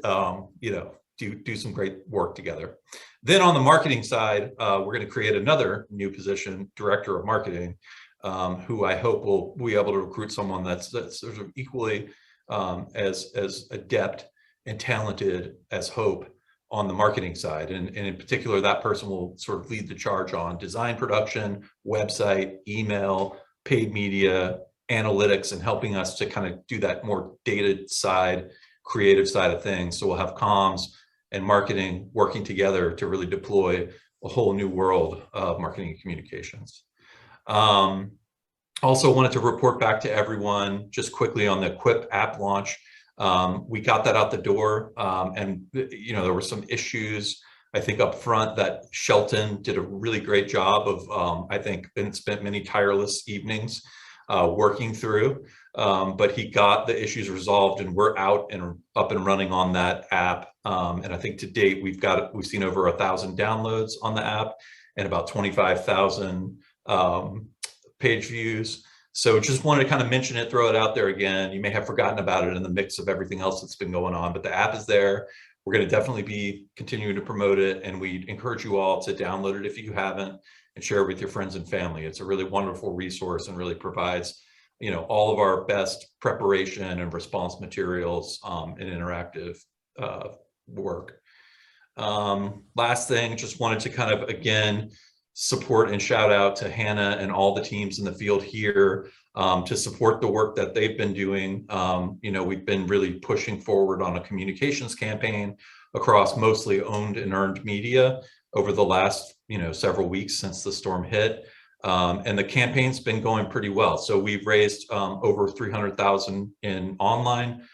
you know, do some great work together. Then on the marketing side, we're going to create another new position, Director of Marketing, who I hope will be able to recruit someone that's sort of equally as adept and talented as Hope on the marketing side. And in particular, that person will sort of lead the charge on design, production, website, email, paid media, analytics, and helping us to kind of do that more data side, creative side of things. So we'll have comms and marketing working together to really deploy a whole new world of marketing and communications. Also wanted to report back to everyone just quickly on the Quip app launch. We got that out the door, and you know, there were some issues, I think, up front that Shelton did a really great job of, I think, and spent many tireless evenings working through, but he got the issues resolved, and we're out and up and running on that app. And I think to date, we've seen over 1,000 downloads on the app and about 25,000 page views. So just wanted to kind of mention it, throw it out there again. You may have forgotten about it in the mix of everything else that's been going on, but the app is there. We're going to definitely be continuing to promote it, and we encourage you all to download it if you haven't and share it with your friends and family. It's a really wonderful resource and really provides, you know, all of our best preparation and response materials and interactive work. Last thing, just wanted to kind of, again, support and shout out to Hannah and all the teams in the field here to support the work that they've been doing. You know, we've been really pushing forward on a communications campaign across mostly owned and earned media over the last, you know, several weeks since the storm hit. And the campaign's been going pretty well. So we've raised over 300,000 in online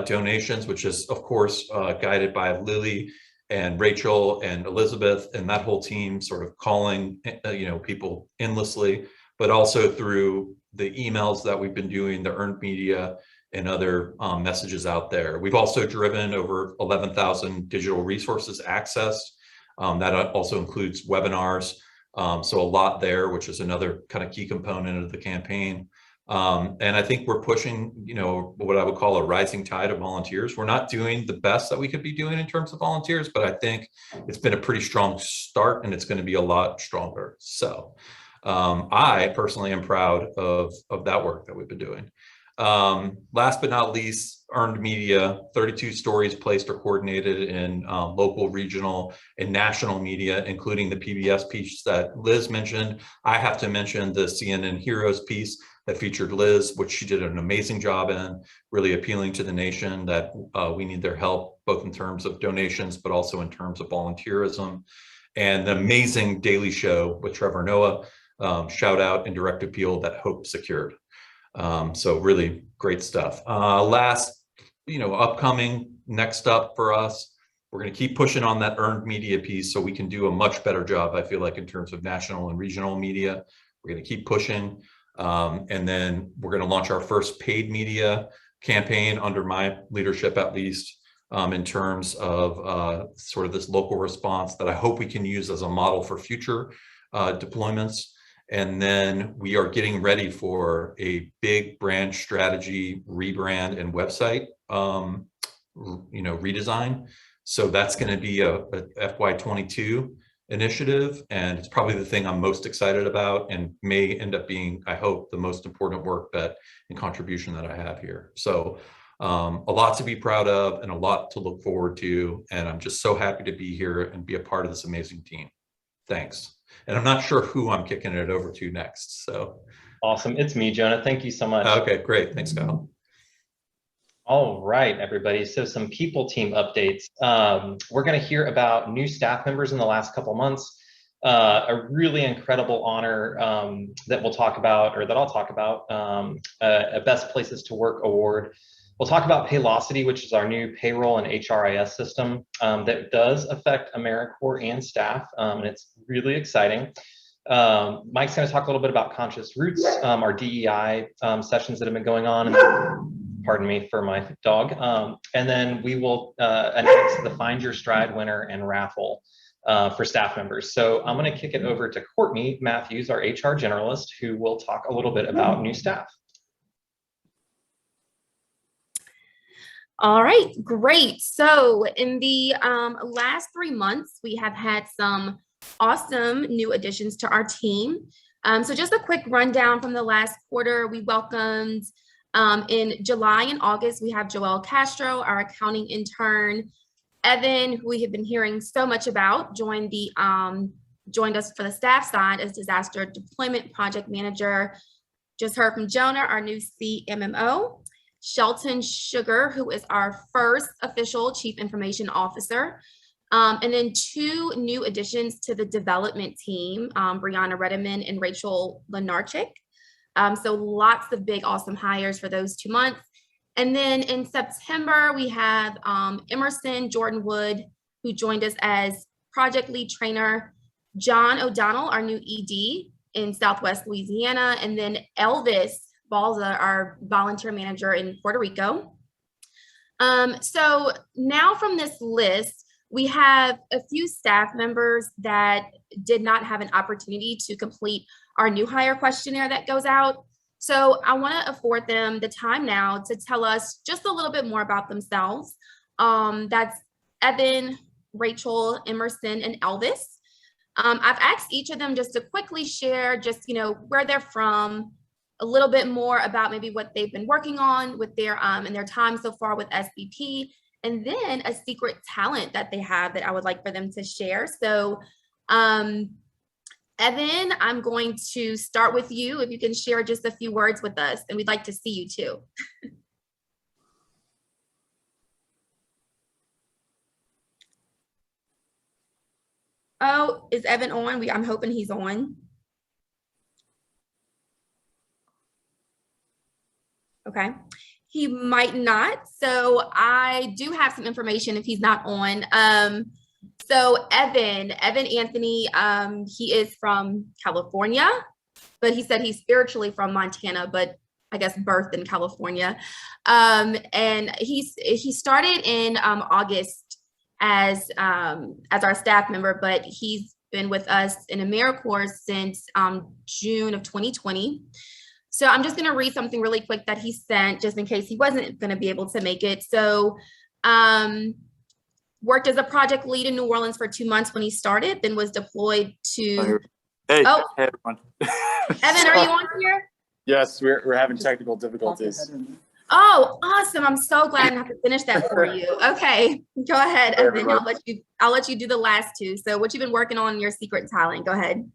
donations, which is of course guided by Lily and Rachel and Elizabeth and that whole team, sort of calling you know, people endlessly, but also through the emails that we've been doing, the earned media and other messages out there. We've also driven over 11,000 digital resources accessed. That also includes webinars. So a lot there, which is another kind of key component of the campaign. And I think we're pushing, you know, what I would call a rising tide of volunteers. We're not doing the best that we could be doing in terms of volunteers, but I think it's been a pretty strong start and it's going to be a lot stronger. So I personally am proud of that work that we've been doing. Last but not least, earned media, 32 stories placed or coordinated in local, regional, and national media, including the PBS piece that Liz mentioned. I have to mention the CNN Heroes piece that featured Liz, which she did an amazing job in, really appealing to the nation that we need their help, both in terms of donations, but also in terms of volunteerism. And the amazing Daily Show with Trevor Noah, shout out and direct appeal that Hope secured. So really great stuff. Last, you know, upcoming, next up for us, we're going to keep pushing on that earned media piece so we can do a much better job, I feel like, in terms of national and regional media. We're going to keep pushing. And then we're going to launch our first paid media campaign under my leadership, at least, in terms of sort of this local response that I hope we can use as a model for future deployments. And then we are getting ready for a big brand strategy, rebrand, and website, you know, redesign. So that's going to be a FY22 initiative, and it's probably the thing I'm most excited about, and may end up being, I hope, the most important work that and contribution that I have here. So a lot to be proud of and a lot to look forward to, and I'm just so happy to be here and be a part of this amazing team. Thanks. And I'm not sure who I'm kicking it over to next. So awesome. It's me, Jonah. Thank you so much. Okay, great. Thanks, Kyle. All right, everybody. So some people team updates. We're going to hear about new staff members in the last couple months. A really incredible honor that we'll talk about, or that I'll talk about, a Best Places to Work award. We'll talk about Paylocity, which is our new payroll and HRIS system that does affect AmeriCorps and staff, and it's really exciting. Mike's going to talk a little bit about Conscious Roots, our DEI sessions that have been going on. And, pardon me for my dog. And then we will announce the Find Your Stride winner and raffle for staff members. So I'm going to kick it over to Courtney Matthews, our HR generalist, who will talk a little bit about new staff. All right, great. So in the last 3 months, we have had some awesome new additions to our team. So just a quick rundown from the last quarter. We welcomed in July and August, we have Joelle Castro, our accounting intern. Evan, who we have been hearing so much about, joined us for the staff side as disaster deployment project manager. Just heard from Jonah, our new CMMO. Shelton Sugar, who is our first official Chief Information Officer. And then 2 new additions to the development team, Brianna Redeman and Rachel Lenarchik. So lots of big, awesome hires for those 2 months. And then in September, we have Emerson Jordan Wood, who joined us as project lead trainer, John O'Donnell, our new ED in Southwest Louisiana, and then Elvis Balza, our volunteer manager in Puerto Rico. So now from this list, we have a few staff members that did not have an opportunity to complete our new hire questionnaire that goes out. So I want to afford them the time now to tell us just a little bit more about themselves. That's Evan, Rachel, Emerson, and Elvis. I've asked each of them just to quickly share just, where they're from, a little bit more about maybe what they've been working on with their in their time so far with SBP, and then a secret talent that they have that I would like for them to share. So Evan, I'm going to start with you. If you can share just a few words with us, and we'd like to see you too. Oh, is Evan on? I'm hoping he's on. Okay, he might not. So I do have some information if he's not on. So Evan Anthony, he is from California, but he said he's spiritually from Montana, but I guess birthed in California. And he started in August as our staff member, but he's been with us in AmeriCorps since June of 2020. So I'm just going to read something really quick that he sent just in case he wasn't going to be able to make it. So worked as a project lead in New Orleans for 2 months when he started, then was deployed to. Hey, oh, hey everyone. Evan, are you on here? Yes, we're having technical difficulties. Oh, awesome. I'm so glad I have to finish that for you. Okay, go ahead, Evan. I'll let you do the last two. So what you've been working on in your secret talent, go ahead.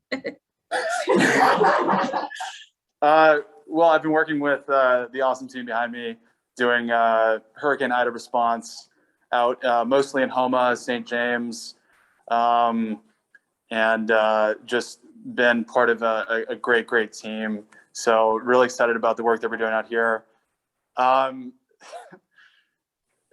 Well, I've been working with the awesome team behind me doing Hurricane Ida response out mostly in Homa, St. James, and just been part of a great team. So really excited about the work that we're doing out here.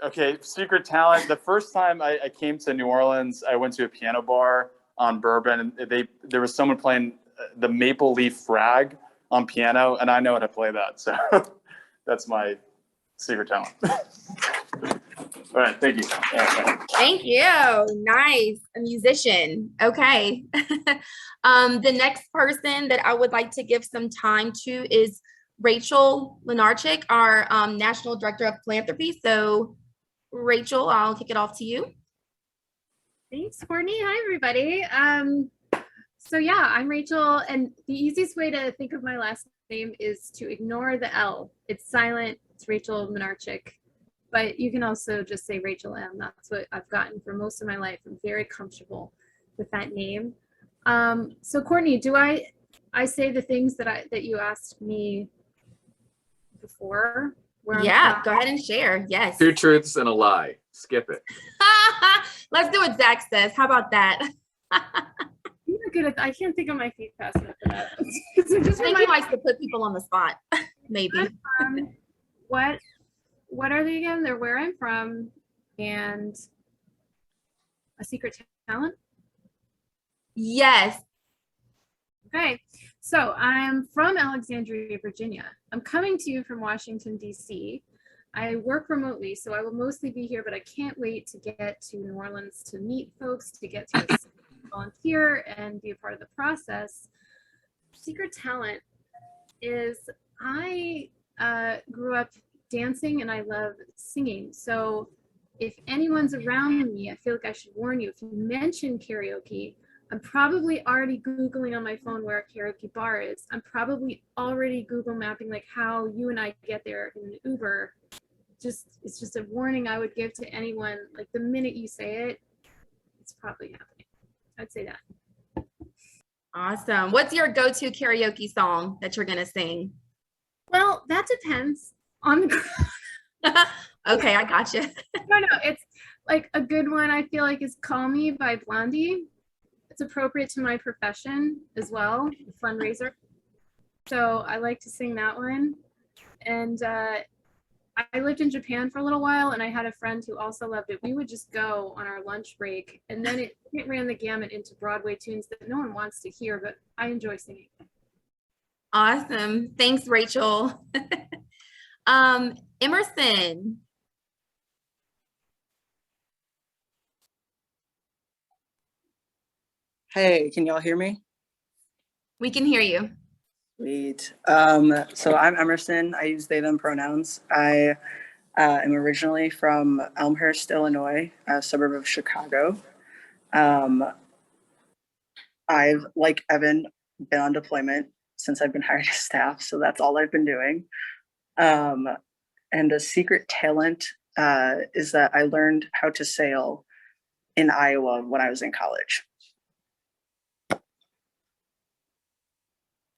Okay, secret talent. The first time I came to New Orleans, I went to a piano bar on Bourbon, and there was someone playing the Maple Leaf Frag on piano, and I know how to play that. So that's my secret talent. All right, thank you. Thank you. Nice. A musician. Okay. The next person that I would like to give some time to is Rachel Lenarchik, our National Director of Philanthropy. So Rachel, I'll kick it off to you. Thanks, Courtney. Hi, everybody. So yeah, I'm Rachel, and the easiest way to think of my last name is to ignore the L. It's silent. It's Rachel Lenarchik. But you can also just say Rachel M. That's what I've gotten for most of my life. I'm very comfortable with that name. So Courtney, do I say the things that you asked me before? Yeah, go ahead and share. Yes. 2 truths and a lie. Skip it. Let's do what Zach says. How about that? I'm not good at that. I can't think on my feet fast enough for that. I think he likes to put people on the spot. Maybe. What are they again? They're where I'm from and a secret talent? Yes. Okay, so I'm from Alexandria, Virginia. I'm coming to you from Washington, D.C. I work remotely, so I will mostly be here, but I can't wait to get to New Orleans to meet folks, to get to volunteer and be a part of the process. Secret talent is I grew up dancing and I love singing. So if anyone's around me, I feel like I should warn you, if you mention karaoke, I'm probably already Googling on my phone where a karaoke bar is. I'm probably already Google mapping like how you and I get there in an Uber. It's just a warning I would give to anyone. Like the minute you say it, it's probably happening. I'd say that. Awesome. What's your go-to karaoke song that you're gonna sing? Well, that depends on the Okay, I got you. No, it's like a good one I feel like is Call Me by Blondie. It's appropriate to my profession as well, a fundraiser. So I like to sing that one. And I lived in Japan for a little while and I had a friend who also loved it. We would just go on our lunch break and then it ran the gamut into Broadway tunes that no one wants to hear, but I enjoy singing. Awesome. Thanks, Rachel. Emerson. Hey, can y'all hear me? We can hear you. Sweet. So I'm Emerson. I use they, them pronouns. I am originally from Elmhurst, Illinois, a suburb of Chicago. I've, like Evan, been on deployment since I've been hired as staff, so that's all I've been doing. And a secret talent is that I learned how to sail in Iowa when I was in college.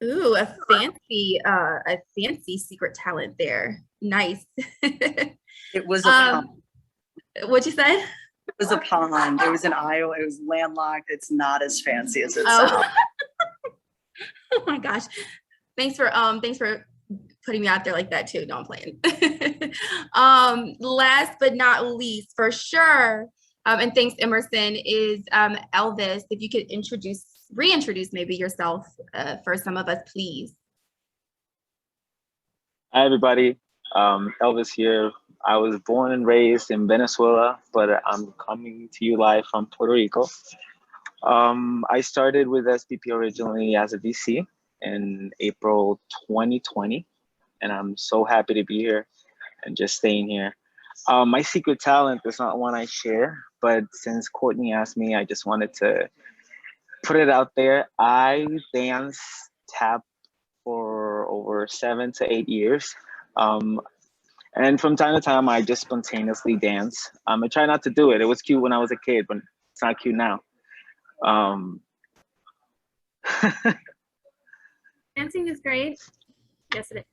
Ooh, a fancy secret talent there. Nice. It was a pond. What'd you say? It was a pond. It was in Iowa. It was landlocked. It's not as fancy as it Oh. sounds. Oh my gosh. Thanks for putting me out there like that too. No, I'm playing. Last but not least, for sure, and thanks Emerson, is Elvis. If you could reintroduce maybe yourself for some of us, please. Hi everybody, Elvis here. I was born and raised in Venezuela, but I'm coming to you live from Puerto Rico. I started with SPP originally as a VC in April 2020, and I'm so happy to be here and just staying here. My secret talent is not one I share, but since Courtney asked me, I just wanted to put it out there. I dance tap for over 7 to 8 years. And from time to time, I just spontaneously dance. I try not to do it. It was cute when I was a kid, but it's not cute now. Dancing is great. Yes, it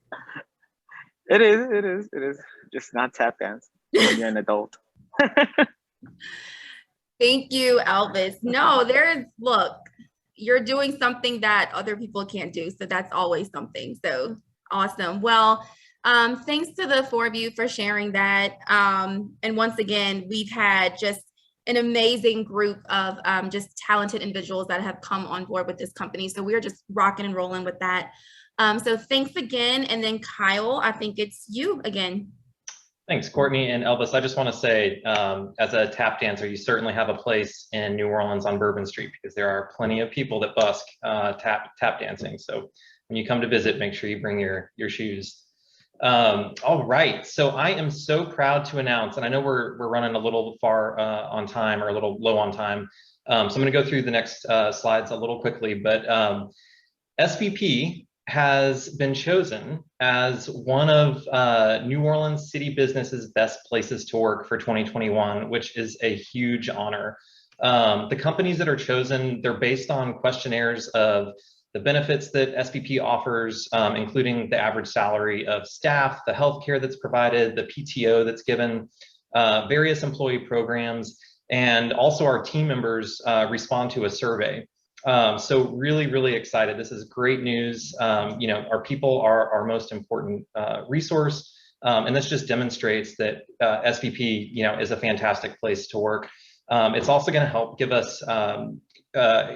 is. It is. Just not tap dance when you're an adult. Thank you, Elvis. No, look, you're doing something that other people can't do. So that's always something. So awesome. Well, thanks to the 4 of you for sharing that. And once again, we've had just an amazing group of just talented individuals that have come on board with this company. So we're just rocking and rolling with that. So thanks again. And then Kyle, I think it's you again. Thanks, Courtney and Elvis. I just want to say, as a tap dancer, you certainly have a place in New Orleans on Bourbon Street, because there are plenty of people that busk tap dancing. So when you come to visit, make sure you bring your shoes. All right, so I am so proud to announce, and I know we're running a little far on time, or a little low on time. So I'm going to go through the next slides a little quickly, but SPP has been chosen as one of New Orleans City Business's best places to work for 2021, which is a huge honor. The companies that are chosen, they're based on questionnaires of the benefits that SPP offers, including the average salary of staff, the healthcare that's provided, the PTO that's given, various employee programs, and also our team members respond to a survey. So really, really excited. This is great news. You know, our people are our most important resource, and this just demonstrates that SPP, you know, is a fantastic place to work. It's also going to help give us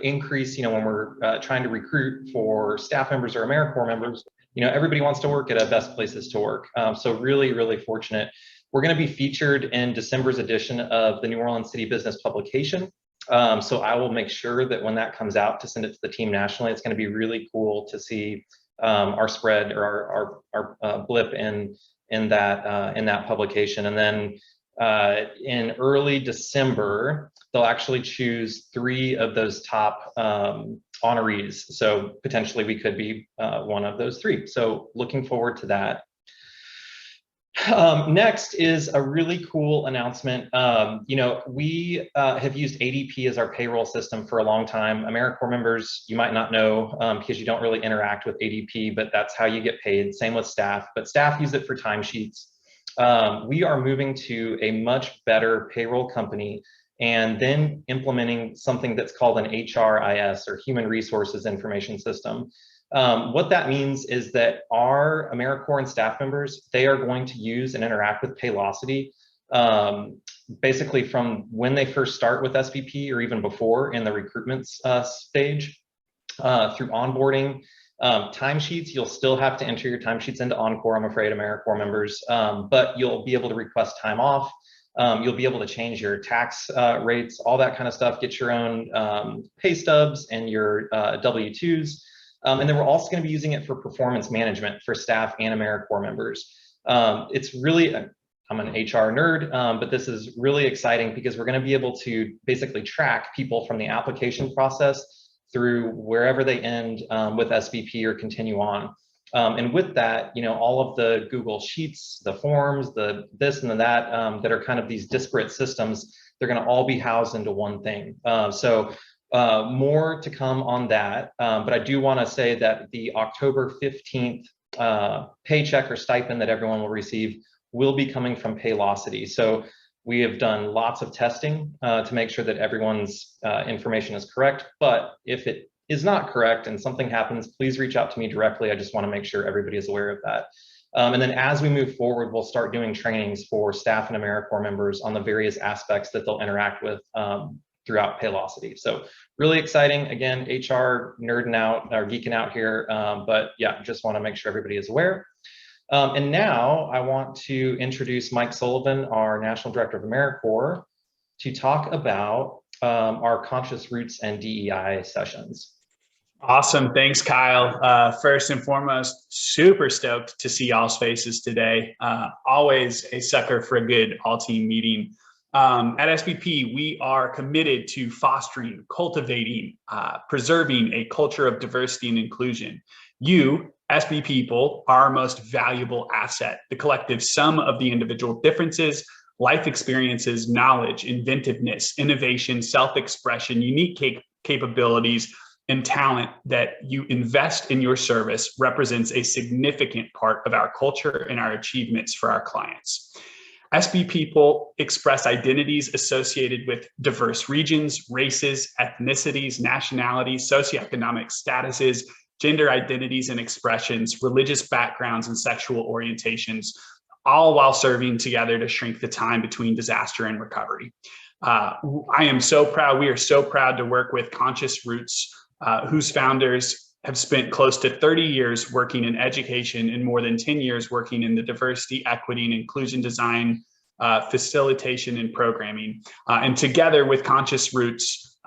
increase, you know, when we're trying to recruit for staff members or AmeriCorps members. You know, everybody wants to work at a best places to work. So really, really fortunate. We're going to be featured in December's edition of the New Orleans City Business publication. So I will make sure that when that comes out to send it to the team nationally, it's going to be really cool to see our spread, or our blip in that publication. And then in early December, they'll actually choose 3 of those top honorees. So potentially we could be one of those 3. So looking forward to that. Next is a really cool announcement. You know, we have used ADP as our payroll system for a long time. AmeriCorps members, you might not know because you don't really interact with ADP, but that's how you get paid. Same with staff, but staff use it for timesheets. We are moving to a much better payroll company, and then implementing something that's called an HRIS, or Human Resources Information System. What that means is that our AmeriCorps and staff members, they are going to use and interact with Paylocity basically from when they first start with SPP, or even before in the recruitment stage, through onboarding. Timesheets, you'll still have to enter your timesheets into Encore, I'm afraid, AmeriCorps members, but you'll be able to request time off. You'll be able to change your tax rates, all that kind of stuff, get your own pay stubs and your W-2s. And then we're also going to be using it for performance management for staff and AmeriCorps members. It's really, I'm an HR nerd, but this is really exciting because we're going to be able to basically track people from the application process through wherever they end with SBP or continue on. And with that, you know, all of the Google Sheets, the forms, the this and the that, that are kind of these disparate systems, they're going to all be housed into one thing. More to come on that. But I do want to say that the October 15th paycheck or stipend that everyone will receive will be coming from Paylocity. So we have done lots of testing to make sure that everyone's information is correct. But if it is not correct and something happens, please reach out to me directly. I just want to make sure everybody is aware of that. And then as we move forward, we'll start doing trainings for staff and AmeriCorps members on the various aspects that they'll interact with throughout Paylocity. So really exciting. Again, HR nerding out or geeking out here. But yeah, just want to make sure everybody is aware. And now I want to introduce Mike Sullivan, our National Director of AmeriCorps, to talk about our Conscious Roots and DEI sessions. Awesome. Thanks, Kyle. First and foremost, super stoked to see y'all's faces today. Always a sucker for a good all-team meeting. At SBP, we are committed to fostering, cultivating, preserving a culture of diversity and inclusion. You, SB people, are our most valuable asset, the collective sum of the individual differences, life experiences, knowledge, inventiveness, innovation, self-expression, unique capabilities, and talent that you invest in your service represents a significant part of our culture and our achievements for our clients. SB people express identities associated with diverse regions, races, ethnicities, nationalities, socioeconomic statuses, gender identities and expressions, religious backgrounds, and sexual orientations, all while serving together to shrink the time between disaster and recovery. I am so proud, we are so proud to work with Conscious Roots, whose founders have spent close to 30 years working in education and more than 10 years working in the diversity, equity, and inclusion design, facilitation, and programming. And together with Conscious Roots,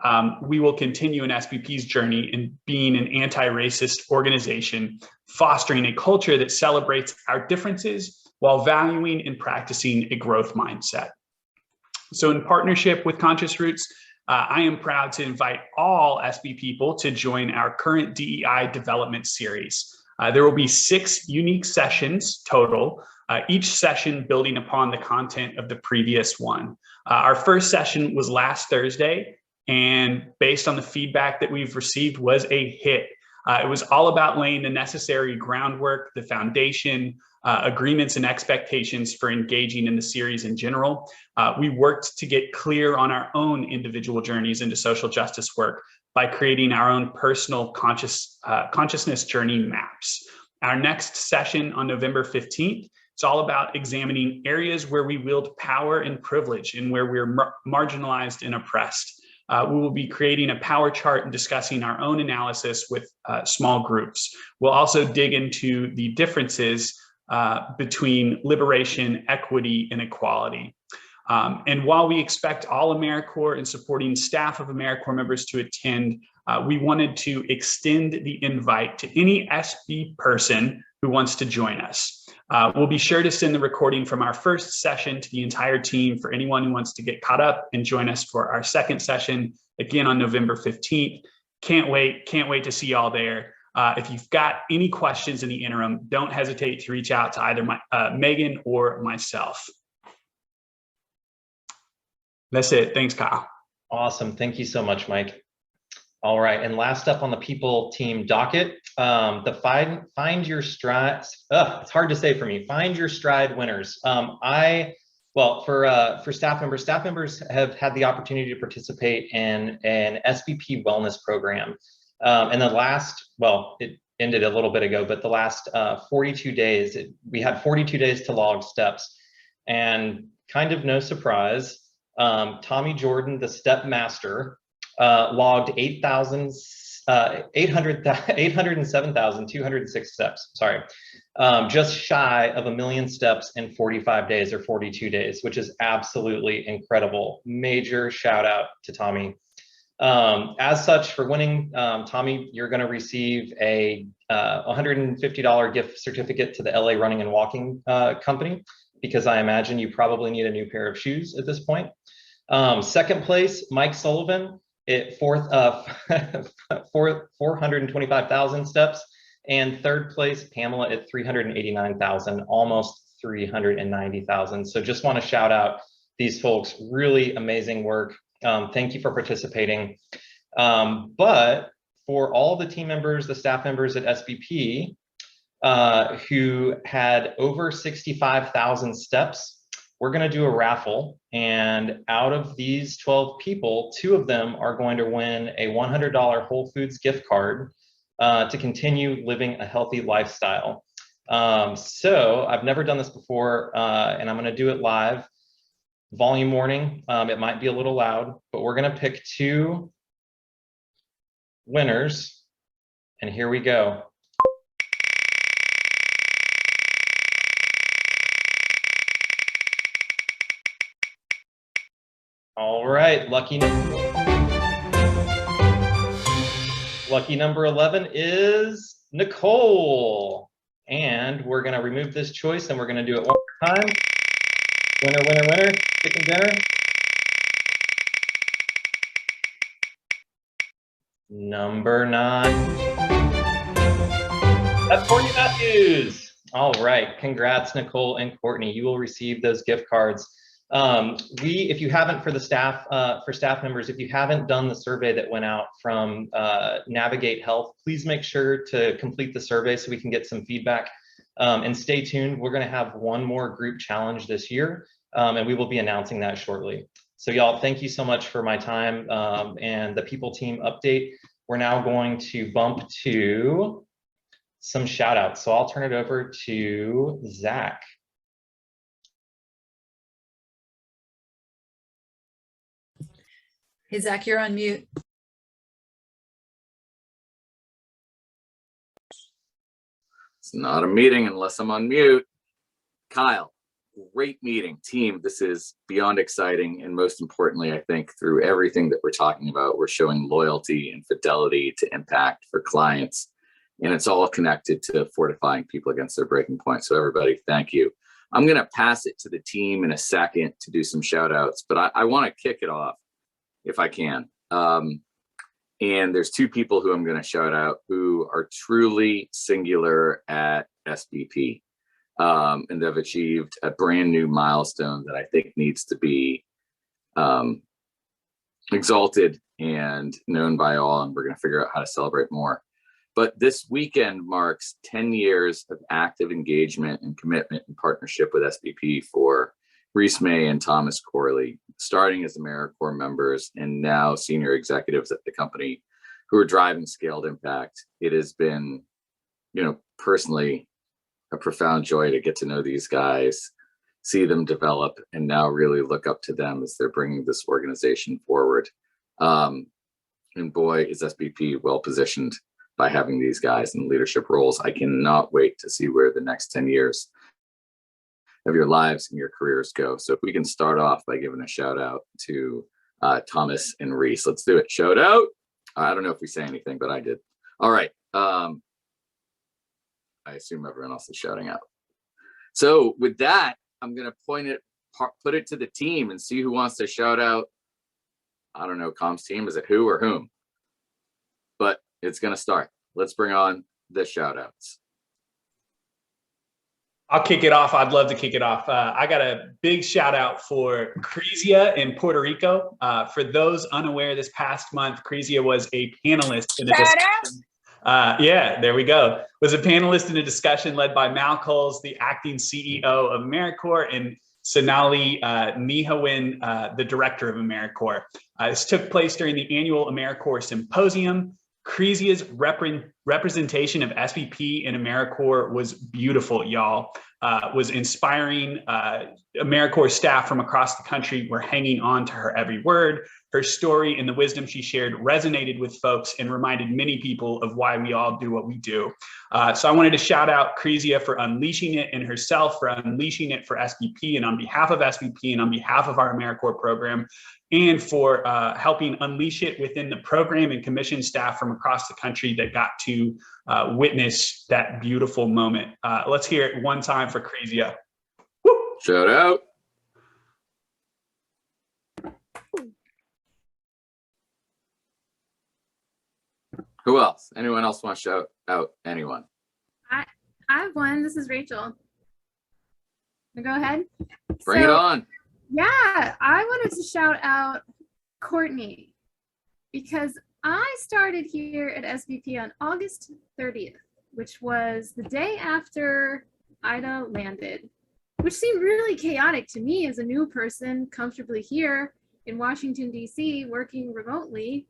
we will continue in SBP's journey in being an anti-racist organization, fostering a culture that celebrates our differences while valuing and practicing a growth mindset. So in partnership with Conscious Roots, I am proud to invite all SB people to join our current DEI development series. There will be 6 unique sessions total, each session building upon the content of the previous one. Our first session was last Thursday, and based on the feedback that we've received, was a hit. It was all about laying the necessary groundwork, the foundation, agreements and expectations for engaging in the series in general. We worked to get clear on our own individual journeys into social justice work by creating our own personal consciousness journey maps. Our next session on November 15th, it's all about examining areas where we wield power and privilege and where we're marginalized and oppressed. We will be creating a power chart and discussing our own analysis with small groups. We'll also dig into the differences between liberation, equity, and equality. And while we expect all AmeriCorps and supporting staff of AmeriCorps members to attend, we wanted to extend the invite to any SB person who wants to join us. We'll be sure to send the recording from our first session to the entire team for anyone who wants to get caught up and join us for our second session, again on November 15th. Can't wait to see y'all there. If you've got any questions in the interim, don't hesitate to reach out to either Megan or myself. That's it. Thanks, Kyle. Awesome. Thank you so much, Mike. All right. And last up on the people team docket, the Find Your Stride. It's hard to say for me. Find Your Stride winners. Well, for staff members have had the opportunity to participate in an SBP wellness program. And the last, well, it ended a little bit ago, but the last 42 days, we had 42 days to log steps. And kind of no surprise, Tommy Jordan, the step master, logged 807,206 steps, sorry. Just shy of 1 million steps in 45 days or 42 days, which is absolutely incredible. Major shout out to Tommy. As such, for winning, Tommy, you're going to receive a $150 gift certificate to the LA Running and Walking Company, because I imagine you probably need a new pair of shoes at this point. Second place, Mike Sullivan at 425,000 steps. And third place, Pamela at 389,000, almost 390,000. So just want to shout out these folks, really amazing work. Thank you for participating. But for all the team members, the staff members at SBP who had over 65,000 steps, we're going to do a raffle. And out of these 12 people, 2 of them are going to win a $100 Whole Foods gift card to continue living a healthy lifestyle. So I've never done this before, and I'm going to do it live. Volume warning, it might be a little loud, but we're going to pick 2 winners, and here we go. All right, lucky number 11 is Nicole. And we're going to remove this choice and we're going to do it one more time. Winner, winner, winner, chicken dinner. Number 9. That's Courtney Matthews. All right, congrats, Nicole and Courtney. You will receive those gift cards. If you haven't, for the staff, for staff members, if you haven't done the survey that went out from Navigate Health, please make sure to complete the survey so we can get some feedback. And stay tuned. We're going to have one more group challenge this year, and we will be announcing that shortly. So y'all, thank you so much for my time and the People Team update. We're now going to bump to some shout outs. So I'll turn it over to Zach. Hey, Zach, you're on mute. It's not a meeting unless I'm on mute. Kyle, great meeting. Team, this is beyond exciting. And most importantly, I think through everything that we're talking about, we're showing loyalty and fidelity to impact for clients. And it's all connected to fortifying people against their breaking point. So everybody, thank you. I'm going to pass it to the team in a second to do some shout outs, but I want to kick it off if I can. And there's 2 people who I'm going to shout out who are truly singular at SBP. And they've achieved a brand new milestone that I think needs to be exalted and known by all. And we're going to figure out how to celebrate more. But this weekend marks 10 years of active engagement and commitment and partnership with SBP for Reese May and Thomas Corley, starting as AmeriCorps members and now senior executives at the company who are driving scaled impact. It has been, personally a profound joy to get to know these guys, see them develop, and now really look up to them as they're bringing this organization forward. And boy, is SBP well positioned by having these guys in leadership roles. I cannot wait to see where the next 10 years of your lives and your careers go. So if we can start off by giving a shout out to Thomas and Reese, let's do it. Shout out. I don't know if we say anything, but I did. All right. I assume everyone else is shouting out. So with that, I'm going to put it to the team and see who wants to shout out. I don't know, comms team, is it who or whom? But it's going to start. Let's bring on the shout outs. I'll kick it off. I'd love to kick it off. I got a big shout out for Crisia in Puerto Rico. For those unaware, this past month, Crisia was a panelist in a discussion. Yeah, there we go. Was a panelist in a discussion led by Mal Coles, the acting CEO of AmeriCorps, and Sonali Nihawin, the director of AmeriCorps. This took place during the annual AmeriCorps Symposium. Crisia's representation of SBP and AmeriCorps was beautiful, y'all. Was inspiring. AmeriCorps staff from across the country were hanging on to her every word. Her story and the wisdom she shared resonated with folks and reminded many people of why we all do what we do. So I wanted to shout out Crezia for unleashing it and herself for unleashing it for SBP, and on behalf of SBP and on behalf of our AmeriCorps program, and for helping unleash it within the program and commission staff from across the country that got to witness that beautiful moment. Let's hear it one time for Crezia. Shout out. Who else? Anyone else want to shout out anyone? I have one. This is Rachel. Go ahead. Bring it on. Yeah, I wanted to shout out Courtney because I started here at SBP on August 30th, which was the day after Ida landed, which seemed really chaotic to me as a new person comfortably here in Washington, D.C., working remotely.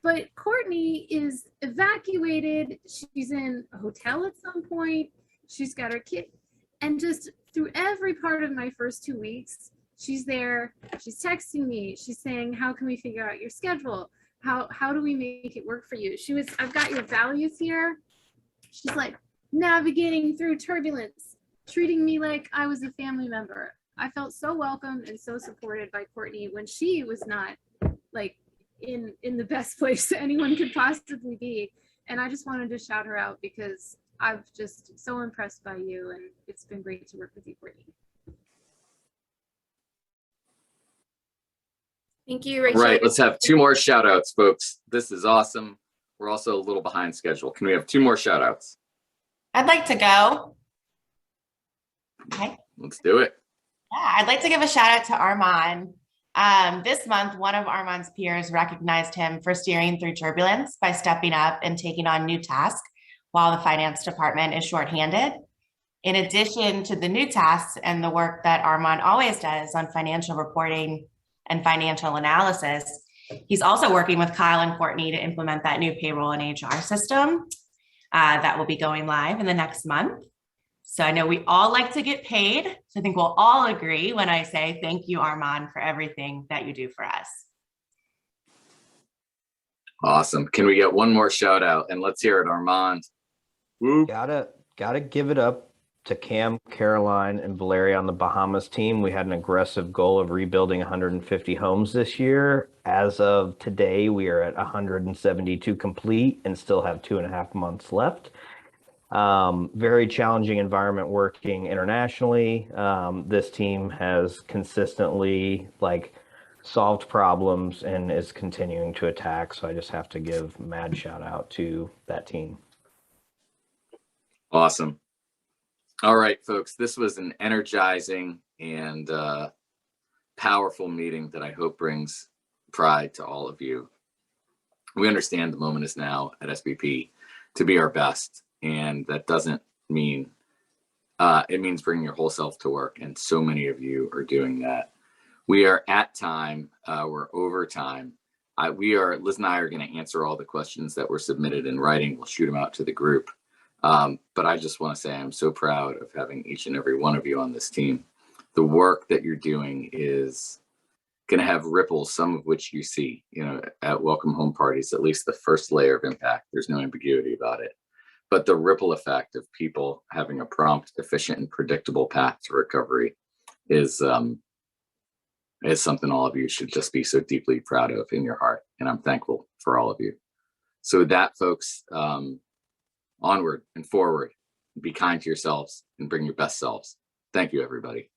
But Courtney is evacuated. She's in a hotel at some point. She's got her kid. And just through every part of my first 2 weeks, she's there. She's texting me. She's saying, how can we figure out your schedule? How do we make it work for you? She was, I've got your values here. She's like navigating through turbulence, treating me like I was a family member. I felt so welcome and so supported by Courtney when she was not like in the best place anyone could possibly be. And I just wanted to shout her out because I'm just so impressed by you, and it's been great to work with you, Courtney. Thank you, Rachel. Right, let's have 2 more shout outs, folks. This is awesome. We're also a little behind schedule. Can we have 2 more shout outs? I'd like to go. Okay. Let's do it. Yeah, I'd like to give a shout out to Armand. This month, one of Armand's peers recognized him for steering through turbulence by stepping up and taking on new tasks while the finance department is shorthanded. In addition to the new tasks and the work that Armand always does on financial reporting and financial analysis, he's also working with Kyle and Courtney to implement that new payroll and HR system that will be going live in the next month. So I know we all like to get paid. So I think we'll all agree when I say thank you, Armand, for everything that you do for us. Awesome. Can we get 1 more shout out? And let's hear it, Armand. Woo. Gotta give it up to Cam, Caroline, and Valeria on the Bahamas team. We had an aggressive goal of rebuilding 150 homes this year. As of today, we are at 172 complete and still have 2.5 months left. Very challenging environment working internationally. This team has consistently solved problems and is continuing to attack. So I just have to give mad shout out to that team. Awesome. All right, folks, this was an energizing and powerful meeting that I hope brings pride to all of you. We understand the moment is now at SBP to be our best. And that doesn't mean, it means bringing your whole self to work. And so many of you are doing that. We are at time, we're over time. Liz and I are going to answer all the questions that were submitted in writing. We'll shoot them out to the group. But I just want to say I'm so proud of having each and every one of you on this team. The work that you're doing is going to have ripples, some of which you see, at welcome home parties, at least the first layer of impact. There's no ambiguity about it. But the ripple effect of people having a prompt, efficient, and predictable path to recovery is something all of you should just be so deeply proud of in your heart. And I'm thankful for all of you. So with that, folks, onward and forward, be kind to yourselves and bring your best selves. Thank you, everybody.